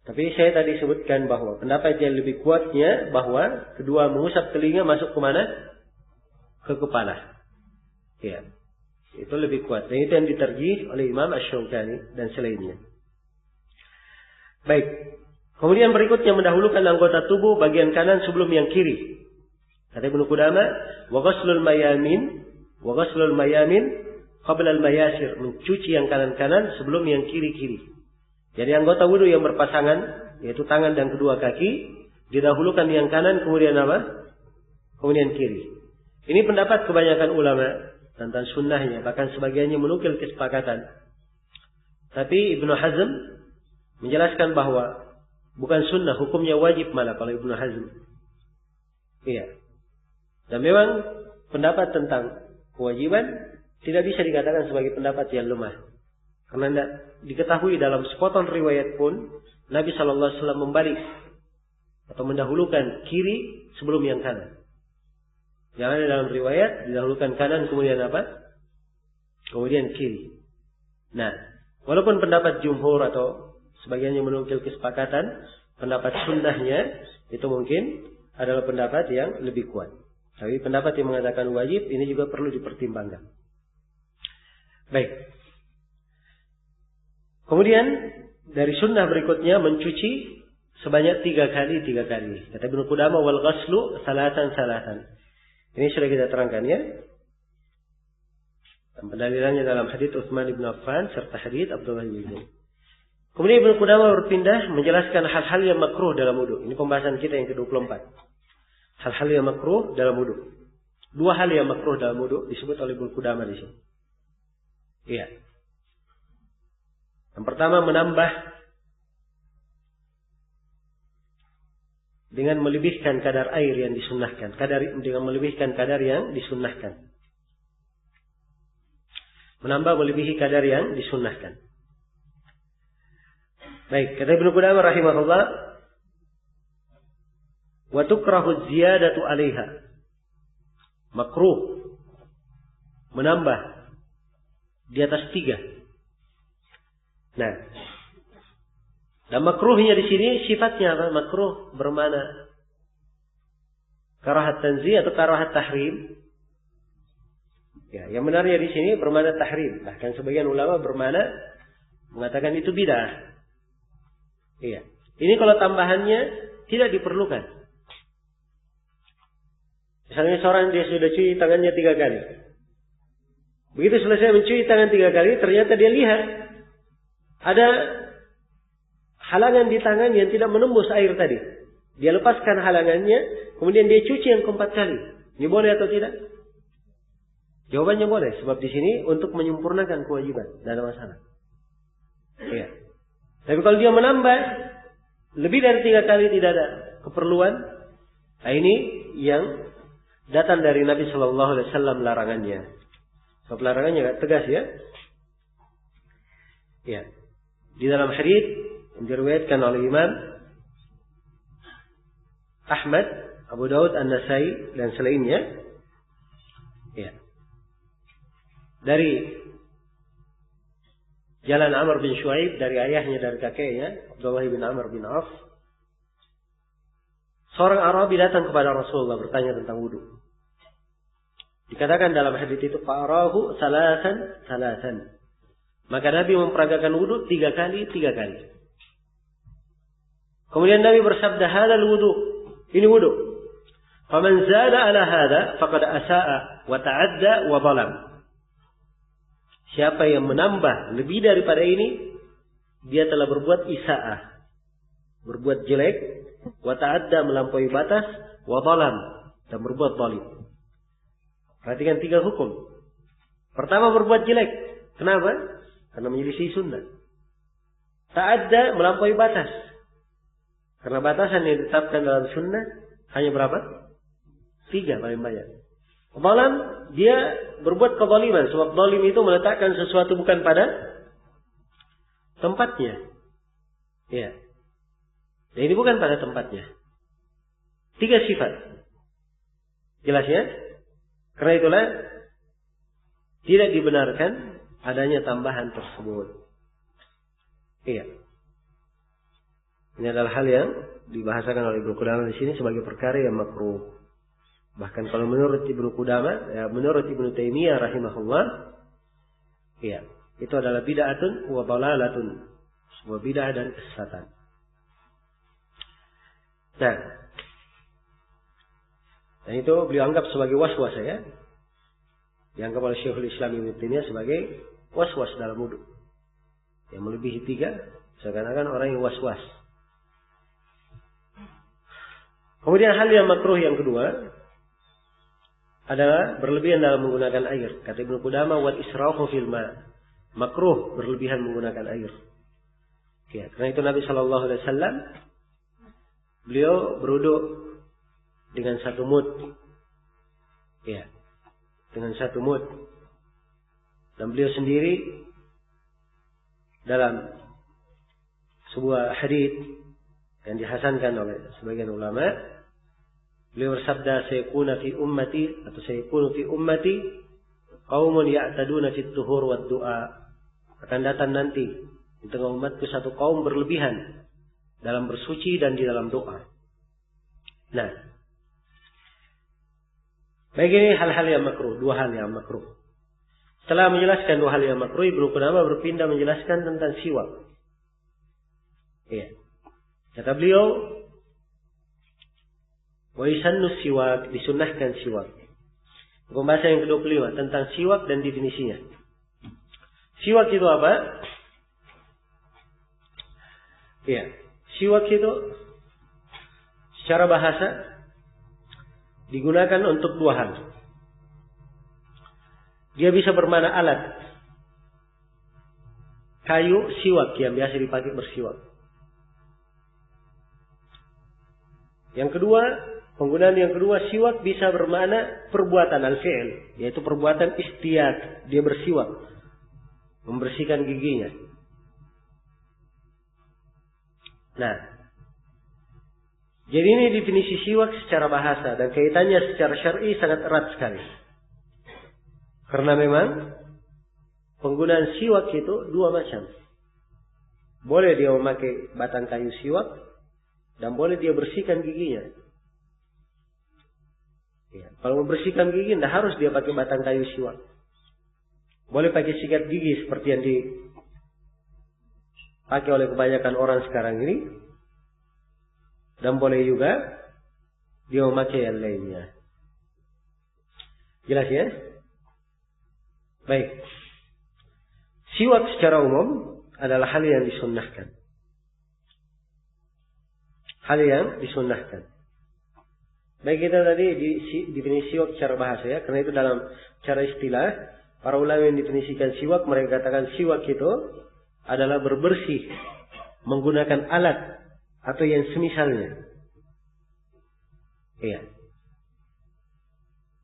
Tapi saya tadi sebutkan bahwa pendapat yang lebih kuatnya bahwa kedua mengusap telinga masuk ke mana? Ke kepala. Ya. Itu lebih kuat. Dan itu yang diterjih oleh Imam Asy-Syaukani dan selainnya. Baik. Kemudian berikutnya mendahulukan anggota tubuh bagian kanan sebelum yang kiri. Kata Ibnu Qudamah, wa ghaslul mayamin qabla al-mayasir, mencuci yang kanan-kanan sebelum yang kiri-kiri. Jadi anggota wudu yang berpasangan, yaitu tangan dan kedua kaki, didahulukan yang kanan kemudian apa? Kemudian kiri. Ini pendapat kebanyakan ulama tentang sunnahnya, bahkan sebagiannya menukil kesepakatan. Tapi Ibnu Hazm menjelaskan bahwa bukan sunnah, hukumnya wajib malah kalau Ibnu Hazm. Iya. Dan memang pendapat tentang kewajiban tidak bisa dikatakan sebagai pendapat yang lemah. Karena tidak diketahui dalam sepotong riwayat pun Nabi SAW membalik atau mendahulukan kiri sebelum yang kanan. Yang ada dalam riwayat didahulukan kanan kemudian apa? Kemudian kiri. Nah, walaupun pendapat jumhur atau sebagiannya menukil kesepakatan, pendapat sunnahnya itu mungkin adalah pendapat yang lebih kuat. Tapi pendapat yang mengatakan wajib ini juga perlu dipertimbangkan. Baik. Kemudian dari sunnah berikutnya mencuci sebanyak 3 kali. Kata Ibnu Qudamah wal ghaslu salatan. Ini sudah kita terangkan ya. Dan pendalilannya dalam hadits Utsman bin Affan serta hadits Abdullah bin Zaid. Kemudian Ibnu Qudamah berpindah menjelaskan hal-hal yang makruh dalam wudu. Ini pembahasan kita yang ke-24. Hal-hal yang makruh dalam wudu. 2 hal yang makruh dalam wudu disebut oleh Ibnu Qudamah di sini. Iya. Yang pertama menambah dengan melebihkan kadar air yang disunnahkan. Dengan melebihkan kadar yang disunnahkan. Menambah melebihi kadar yang disunnahkan. Baik, kata Ibnu Qudamah rahimahullah, wa tukrahu ziyadatu 'alaiha. Makruh menambah di atas 3. Nah, dan makruhnya di sini sifatnya apa? Makruh bermana karahat tanzih atau karahat tahrim. Ya, yang benarnya di sini bermana tahrim. Bahkan sebagian ulama bermana mengatakan itu bid'ah. Iya. Ini kalau tambahannya tidak diperlukan. Misalnya seorang dia sudah cuci tangannya 3 kali. Begitu selesai mencuci tangan 3 kali, ternyata dia lihat ada halangan di tangan yang tidak menembus air tadi. Dia lepaskan halangannya, kemudian dia cuci yang keempat kali. Ini boleh atau tidak? Jawabannya boleh, sebab di sini untuk menyempurnakan kewajiban, tidak ada masalah. Iya. Tapi kalau dia menambah lebih dari 3 kali tidak ada keperluan, nah ini yang datang dari Nabi Shallallahu Alaihi Wasallam larangannya. So, larangannya agak tegas ya. Ya. Di dalam hadits yang diriwayatkan oleh Imam Ahmad, Abu Daud, An-Nasai dan selainnya, ya, dari jalan Amr bin Shu'aib dari ayahnya dari kakeknya Abdullah bin Amr bin Auf, seorang Arabi datang kepada Rasulullah bertanya tentang wudu. Dikatakan dalam hadits itu fa'arahu salasan. Maka Nabi memperagakan wudu 3 kali. Kemudian Nabi bersabda, hadzal wudu, ini wudu. Faman zada ala hadza faqad asaa wa ta'adda wa zalam. Siapa yang menambah lebih daripada ini, dia telah berbuat isaah, berbuat jelek, wa ta'adda melampaui batas, wa zalam dan berbuat zalim. Perhatikan 3 hukum. Pertama, berbuat jelek. Kenapa? Karena menyelisih sunnah. Ta'adda melampaui batas. Karena batasan yang ditetapkan dalam sunnah hanya berapa? 3 paling banyak. Zalam, dia berbuat kezaliman. Sebab zalim itu meletakkan sesuatu bukan pada tempatnya. Ya. Dan ini bukan pada tempatnya. 3 sifat. Jelas ya? Karena itulah tidak dibenarkan adanya tambahan tersebut. Iya. Ini adalah hal yang dibahasakan oleh Ibnu Qudamah di sini sebagai perkara yang makruh. Bahkan kalau menurut Ibnu Qudamah, ya menurut Ibnu Taimiyah rahimahullah, iya, itu adalah bid'atun wa dhalalatun, sebuah bid'ah dan kesesatan. Nah, dan itu beliau anggap sebagai was-was ya. Dianggap oleh Syekhul Islam Ibnu Taimiyah sebagai was-was dalam wudu. Yang melebihi 3, seakan-akan orang yang was-was. Kemudian hal yang makruh yang kedua adalah berlebihan dalam menggunakan air. Kata Ibnu Qudamah, wal israfu fil ma. Makruh berlebihan menggunakan air. Ya, karena itu Nabi Shallallahu Alaihi Wasallam beliau berwudu dengan 1 mud. Ya, dengan 1 mud. Dan beliau sendiri dalam sebuah hadits yang dihasankan oleh sebagian ulama, beliau bersabda, sayakunu fi ummati qaumun ya'taduna fit tuhur wad du'a. Akan datang nanti di tengah umatku satu kaum berlebihan dalam bersuci dan di dalam doa. Nah, baik, ini hal-hal yang makruh, 2 hal yang makruh. Setelah menjelaskan 2 hal yang makruh, Ibnu Qudamah berpindah menjelaskan tentang siwak. Iya. Kata beliau, wa yusannu siwak, disunnahkan siwak. Pembahasan yang ke-25 tentang siwak dan definisinya. Siwak itu apa? Iya, siwak itu secara bahasa digunakan untuk 2 hal. Dia bisa bermakna alat. Kayu siwak yang biasa dipakai bersiwak. Yang kedua, penggunaan yang kedua, siwak bisa bermakna perbuatan al-fi'l, yaitu perbuatan istiyaq, dia bersiwak, membersihkan giginya. Nah, jadi ini definisi siwak secara bahasa dan kaitannya secara syar'i sangat erat sekali. Karena memang penggunaan siwak itu 2 macam. Boleh dia memakai batang kayu siwak dan boleh dia bersihkan giginya. Ya, kalau membersihkan gigi tidak harus dia pakai batang kayu siwak. Boleh pakai sikat gigi seperti yang dipakai oleh kebanyakan orang sekarang ini. Dan boleh juga dia memakai yang lainnya. Jelas ya? Baik. Siwak secara umum adalah hal yang disunnahkan. Hal yang disunnahkan. Baik, kita tadi definisi siwak secara bahasa ya. Karena itu dalam cara istilah, para ulama yang definisikan siwak, mereka katakan siwak itu adalah berbersih menggunakan alat atau yang semisalnya. Iya.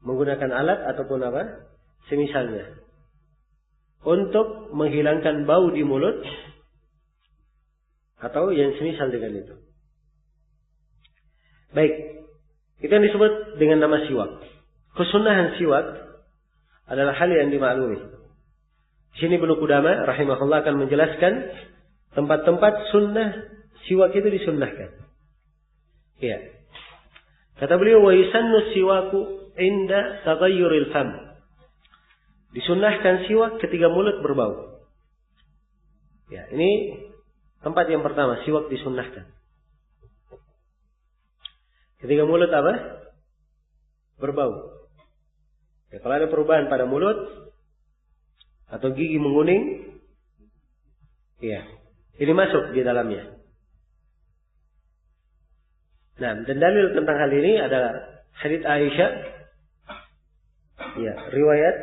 menggunakan alat ataupun apa semisalnya untuk menghilangkan bau di mulut atau yang semisal dengan itu. Baik, itu yang disebut dengan nama siwak. Kesunahan siwak adalah hal yang dimaklumi. Di sini Ibnu Qudamah rahimahullah akan menjelaskan tempat-tempat sunnah siwak itu disunnahkan. Ya. Kata beliau, wa yusannu siwaku inda taghayyuril fam. Disunnahkan siwak ketika mulut berbau. Ya, ini tempat yang pertama, siwak disunnahkan. Ketika mulut apa? Berbau. Ya, kalau ada perubahan pada mulut atau gigi menguning, ya, ini masuk di dalamnya. Nah, dan dalil tentang hal ini adalah hadits Aisyah, ya, riwayat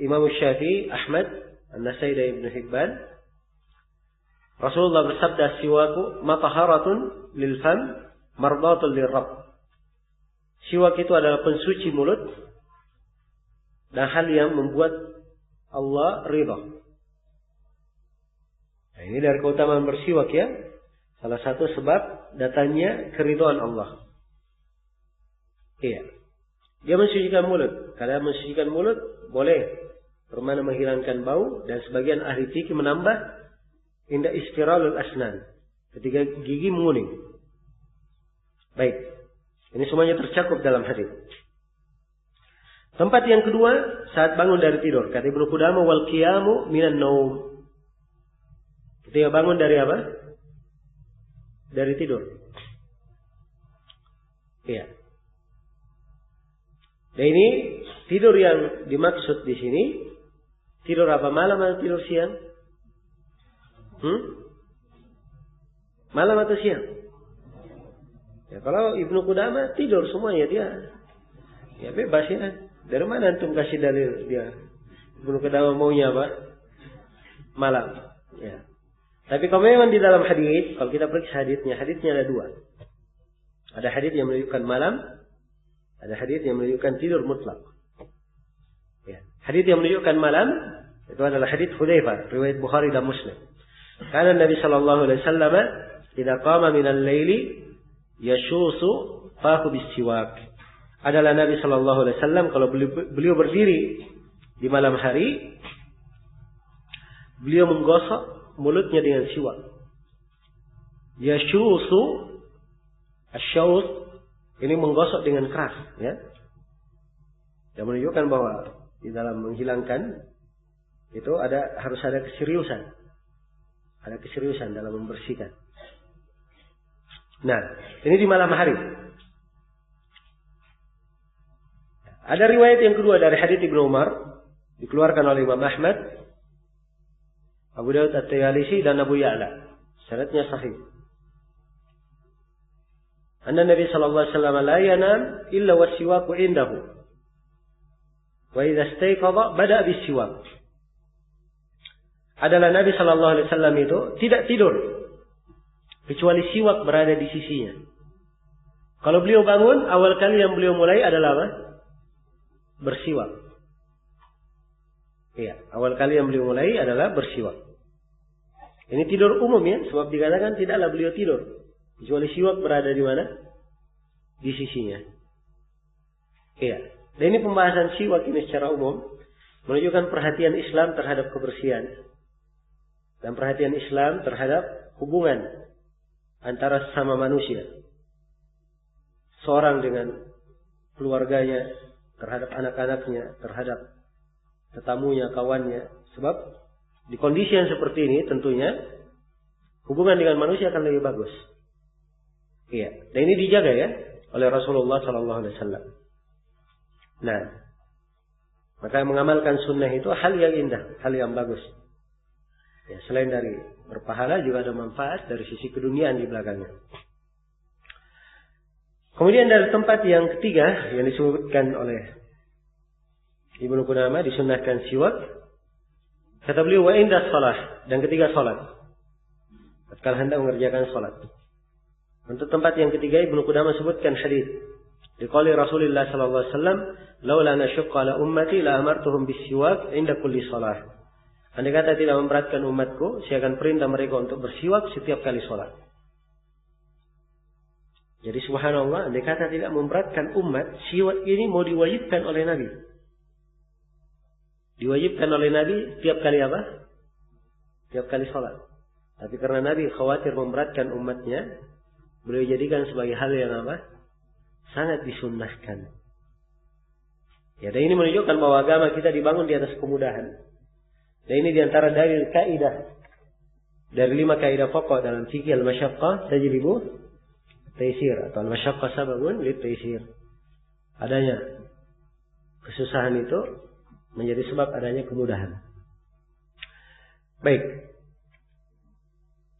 Imam Syafi'i, Ahmad, An-Nasai dan Ibnu Hibban. Rasulullah bersabda, siwaku mataharatun lil fam mardatul lirrabb. Siwak itu adalah pensuci mulut dan hal yang membuat Allah ridha. Nah, ini dari keutamaan bersiwak ya. Salah satu sebab datangnya keridhaan Allah. Iya. Dia mensucikan mulut. Karena mensucikan mulut boleh bermakna menghilangkan bau, dan sebagian ahli fikih menambah inda istiralul asnan, ketika gigi menguning. Baik. Ini semuanya tercakup dalam hadis. Tempat yang kedua, saat bangun dari tidur. Kata Ibnu Qudamah, wal qiyamu minan naum. Ketika bangun dari apa? Dari tidur. Iya. Dan ini tidur yang dimaksud di sini, tidur apa, malam atau tidur siang? Malam atau siang? Ya, kalau Ibnu Qudamah tidur semuanya dia. Ya bebas ya. Dari mana antum kasih dalil dia? Ibnu Qudamah maunya apa? Malam. Ya. Tapi kalau memang di dalam hadis, kalau kita periksa hadisnya ada dua. Ada hadis yang menunjukkan malam, ada hadis yang menunjukkan tidur mutlak. Ya. Hadis yang menunjukkan malam itu adalah hadis Hudzaifah, riwayat Bukhari dan Muslim. Karena Nabi sallallahu alaihi wasallam idza qama min al-laili yashusu fahu bis-siwak. Adalah Nabi sallallahu alaihi wasallam kalau beliau berdiri di malam hari, beliau menggosok mulutnya dengan siwak. Yashusu, asyaus, ini menggosok dengan keras, ya. Yang menunjukkan bahwa di dalam menghilangkan itu harus ada keseriusan. Ada keseriusan dalam membersihkan. Nah, ini di malam hari. Ada riwayat yang kedua dari hadits Ibnu Umar, dikeluarkan oleh Imam Ahmad, Abu Dawud At-Tayalisi dan Abu Ya'la. Syaratnya sahih. Anna Nabi sallallahu alaihi wasallam la yanam illa was-siwaku indahu. Wa idza istayqadha bada'a bis-siwak. Adalah Nabi sallallahu alaihi wasallam itu tidak tidur kecuali siwak berada di sisinya. Kalau beliau bangun, awal kali yang beliau mulai adalah apa? Bersiwak. Iya, awal kali yang beliau mulai adalah bersiwak. Ini tidur umum ya, sebab dikatakan tidaklah beliau tidur kecuali siwak berada di mana? Di sisinya. Iya. Dan ini pembahasan siwak ini secara umum menunjukkan perhatian Islam terhadap kebersihan dan perhatian Islam terhadap hubungan antara sesama manusia. Seorang dengan keluarganya, terhadap anak-anaknya, terhadap tetamunya, kawannya. Sebab di kondisi yang seperti ini tentunya hubungan dengan manusia akan lebih bagus. Iya, dan ini dijaga ya oleh Rasulullah sallallahu alaihi wasallam. Nah, maka mengamalkan sunnah itu hal yang indah, hal yang bagus. Ya, selain dari berpahala juga ada manfaat dari sisi keduniaan di belakangnya. Kemudian dari tempat yang ketiga yang disebutkan oleh Ibnu Qudamah disunnahkan siwak. Kata beliau wa inda shalah, dan ketika salat. Ketika hendak mengerjakan salat. Untuk tempat yang ketiga Ibnu Qudamah sebutkan hadis Liqauli Rasulullah sallallahu alaihi wasallam, "Laula nasyqa ala ummati la amartuhum bis-siwak 'inda kulli shalah." Andai kata tidak memberatkan umatku, saya akan perintah mereka untuk bersiwak setiap kali salat. Jadi subhanallah, andai kata tidak memberatkan umat, siwak ini mau diwajibkan oleh Nabi. Diwajibkan oleh Nabi tiap kali apa? Tiap kali salat. Tapi karena Nabi khawatir memberatkan umatnya, beliau jadikan sebagai hal yang apa? Sangat disunnahkan. Ya, dan ini menunjukkan bahwa agama kita dibangun di atas kemudahan. Dan ini diantara dalil kaidah dari 5 kaidah pokok dalam fikih al-masyaqqah tajlibu taysir atau al-masyaqqah sababun lit taysir. Adanya kesusahan itu menjadi sebab adanya kemudahan. Baik.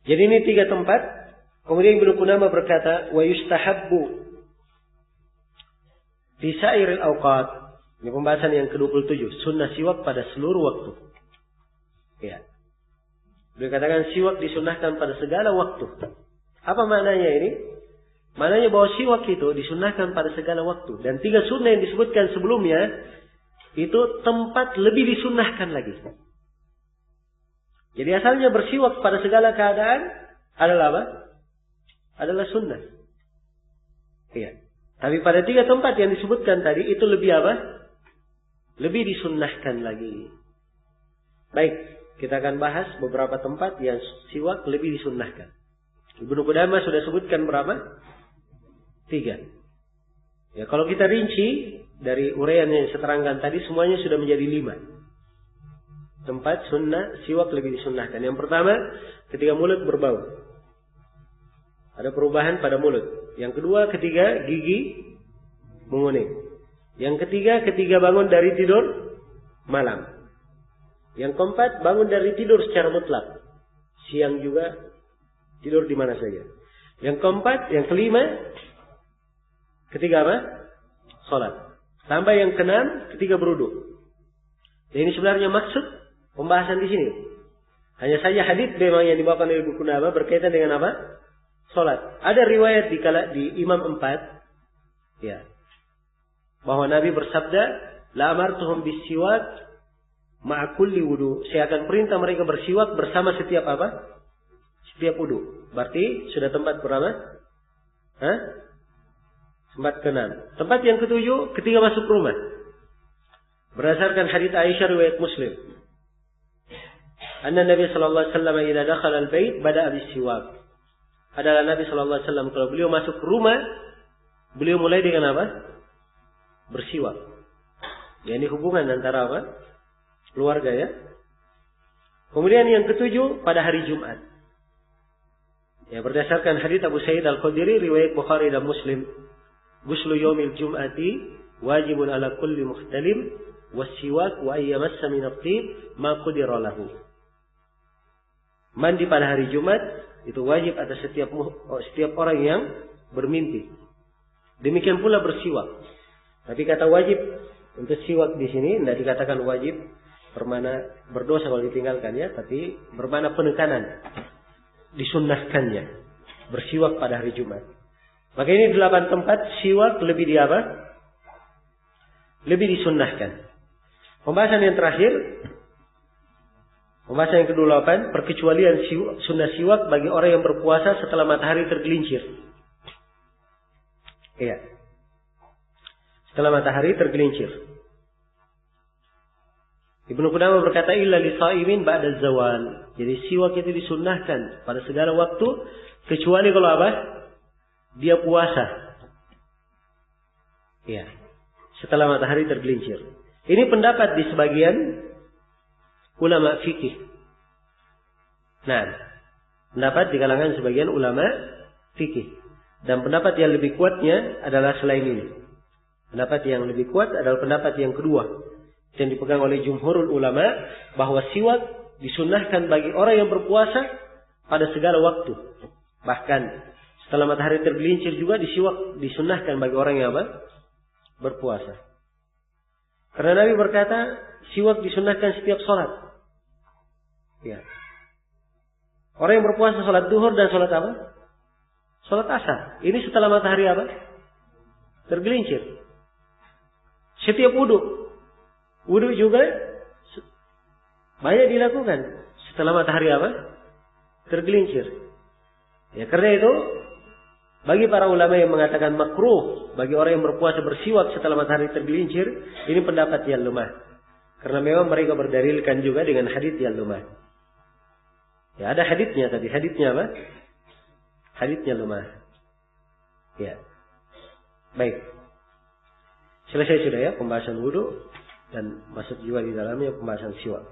Jadi ini 3 tempat. Kemudian Ibnu Qudamah berkata, wa yustahabbu fi sa'iril awqat. Ini pembahasan yang ke-27, sunnah siwak pada seluruh waktu. Ya. Beliau katakan siwak disunnahkan pada segala waktu. Apa maknanya ini? Maknanya bahwa siwak itu disunnahkan pada segala waktu. Dan 3 sunnah yang disebutkan sebelumnya, itu tempat lebih disunnahkan lagi. Jadi asalnya bersiwak pada segala keadaan adalah apa? Adalah sunnah. Iya. Tapi pada 3 tempat yang disebutkan tadi itu lebih apa? Lebih disunnahkan lagi. Baik. Kita akan bahas beberapa tempat yang siwak lebih disunnahkan. Ibnu Qudamah sudah sebutkan berapa? 3. Ya, kalau kita rinci dari uraian yang saya terangkan tadi, semuanya sudah menjadi 5. Tempat sunnah siwak lebih disunnahkan. Yang pertama, ketika mulut berbau. Ada perubahan pada mulut. Yang kedua, ketika gigi menguning. Yang ketiga, ketika bangun dari tidur malam. Yang keempat, bangun dari tidur secara mutlak. Siang juga tidur di mana saja. Yang keempat, yang kelima, ketika apa? Salat. Sampai yang keenam, ketika berwudu. Dan ini sebenarnya maksud pembahasan di sini. Hanya saja hadits memang yang dibawakan oleh Ibnu Qudamah berkaitan dengan apa? Salat. Ada riwayat di Imam 4, ya, bahwa Nabi bersabda, "La amartuhum bis-siwak ma'a kulli wudu." Saya akan perintah mereka bersiwak bersama setiap apa? Setiap wudu. Berarti sudah tempat berapa? Tempat ke-6. Tempat yang ke-7 ketika masuk rumah. Berdasarkan hadits Aisyah riwayat Muslim. Anna Nabi sallallahu alaihi wasallam idza dakhala al-bait bada'a bis-siwak. Adalah Nabi sallallahu alaihi wasallam kalau beliau masuk ke rumah, beliau mulai dengan apa? Bersiwak. Ya, ini hubungan antara apa? Keluarga, ya. Kemudian yang ke-7 pada hari Jumat. Ya, berdasarkan hadits Abu Sa'id Al-Khudri riwayat Bukhari dan Muslim, "Ghuslu yaumil jum'ati wajibun ala kulli muhtalim was-siwak wa ayyamassa min at-tib ma qudira lahu." Mandi pada hari Jumat itu wajib atas setiap orang yang bermimpi. Demikian pula bersiwak. Tapi kata wajib untuk siwak di sini tidak dikatakan wajib bermakna berdosa kalau ditinggalkan, ya, tapi bermakna penekanan, disunnahkannya bersiwak pada hari Jumat. Maka ini 8 tempat siwak lebih di apa? Lebih disunnahkan. Pembahasan yang terakhir, pembahasan yang ke-8, perkecualian sunnah siwak bagi orang yang berpuasa setelah matahari tergelincir. Iya. Setelah matahari tergelincir. Ibnu Qudamah berkata, illa li sha'imin ba'da zawal. Jadi siwak itu disunnahkan pada segala waktu, kecuali kalau apa? Dia puasa. Ya. Setelah matahari tergelincir. Ini pendapat di sebagian ulama fikih. Nah, pendapat di kalangan sebagian ulama fikih. Dan pendapat yang lebih kuatnya adalah selain ini. Pendapat yang lebih kuat adalah pendapat yang kedua, yang dipegang oleh jumhurul ulama, bahwa siwak disunnahkan bagi orang yang berpuasa pada segala waktu. Bahkan setelah matahari tergelincir juga disunnahkan bagi orang yang apa? Berpuasa. Karena Nabi berkata, siwak disunnahkan setiap sholat. Ya. Orang yang berpuasa sholat duhur dan sholat apa? Sholat asar. Ini setelah matahari apa? tergelincir. Setiap wudu. Wudu juga banyak dilakukan setelah matahari apa? Tergelincir. Ya, karena itu bagi para ulama yang mengatakan makruh bagi orang yang berpuasa bersiwak setelah matahari tergelincir, ini pendapat yang lemah. Karena memang mereka berdalilkan juga dengan hadits yang lemah. Ya, ada haditsnya tadi. Haditsnya apa? Haditsnya lemah. Ya. Baik. Selesai sudah ya pembahasan wudu dan masuk juga di dalamnya pembahasan siwak.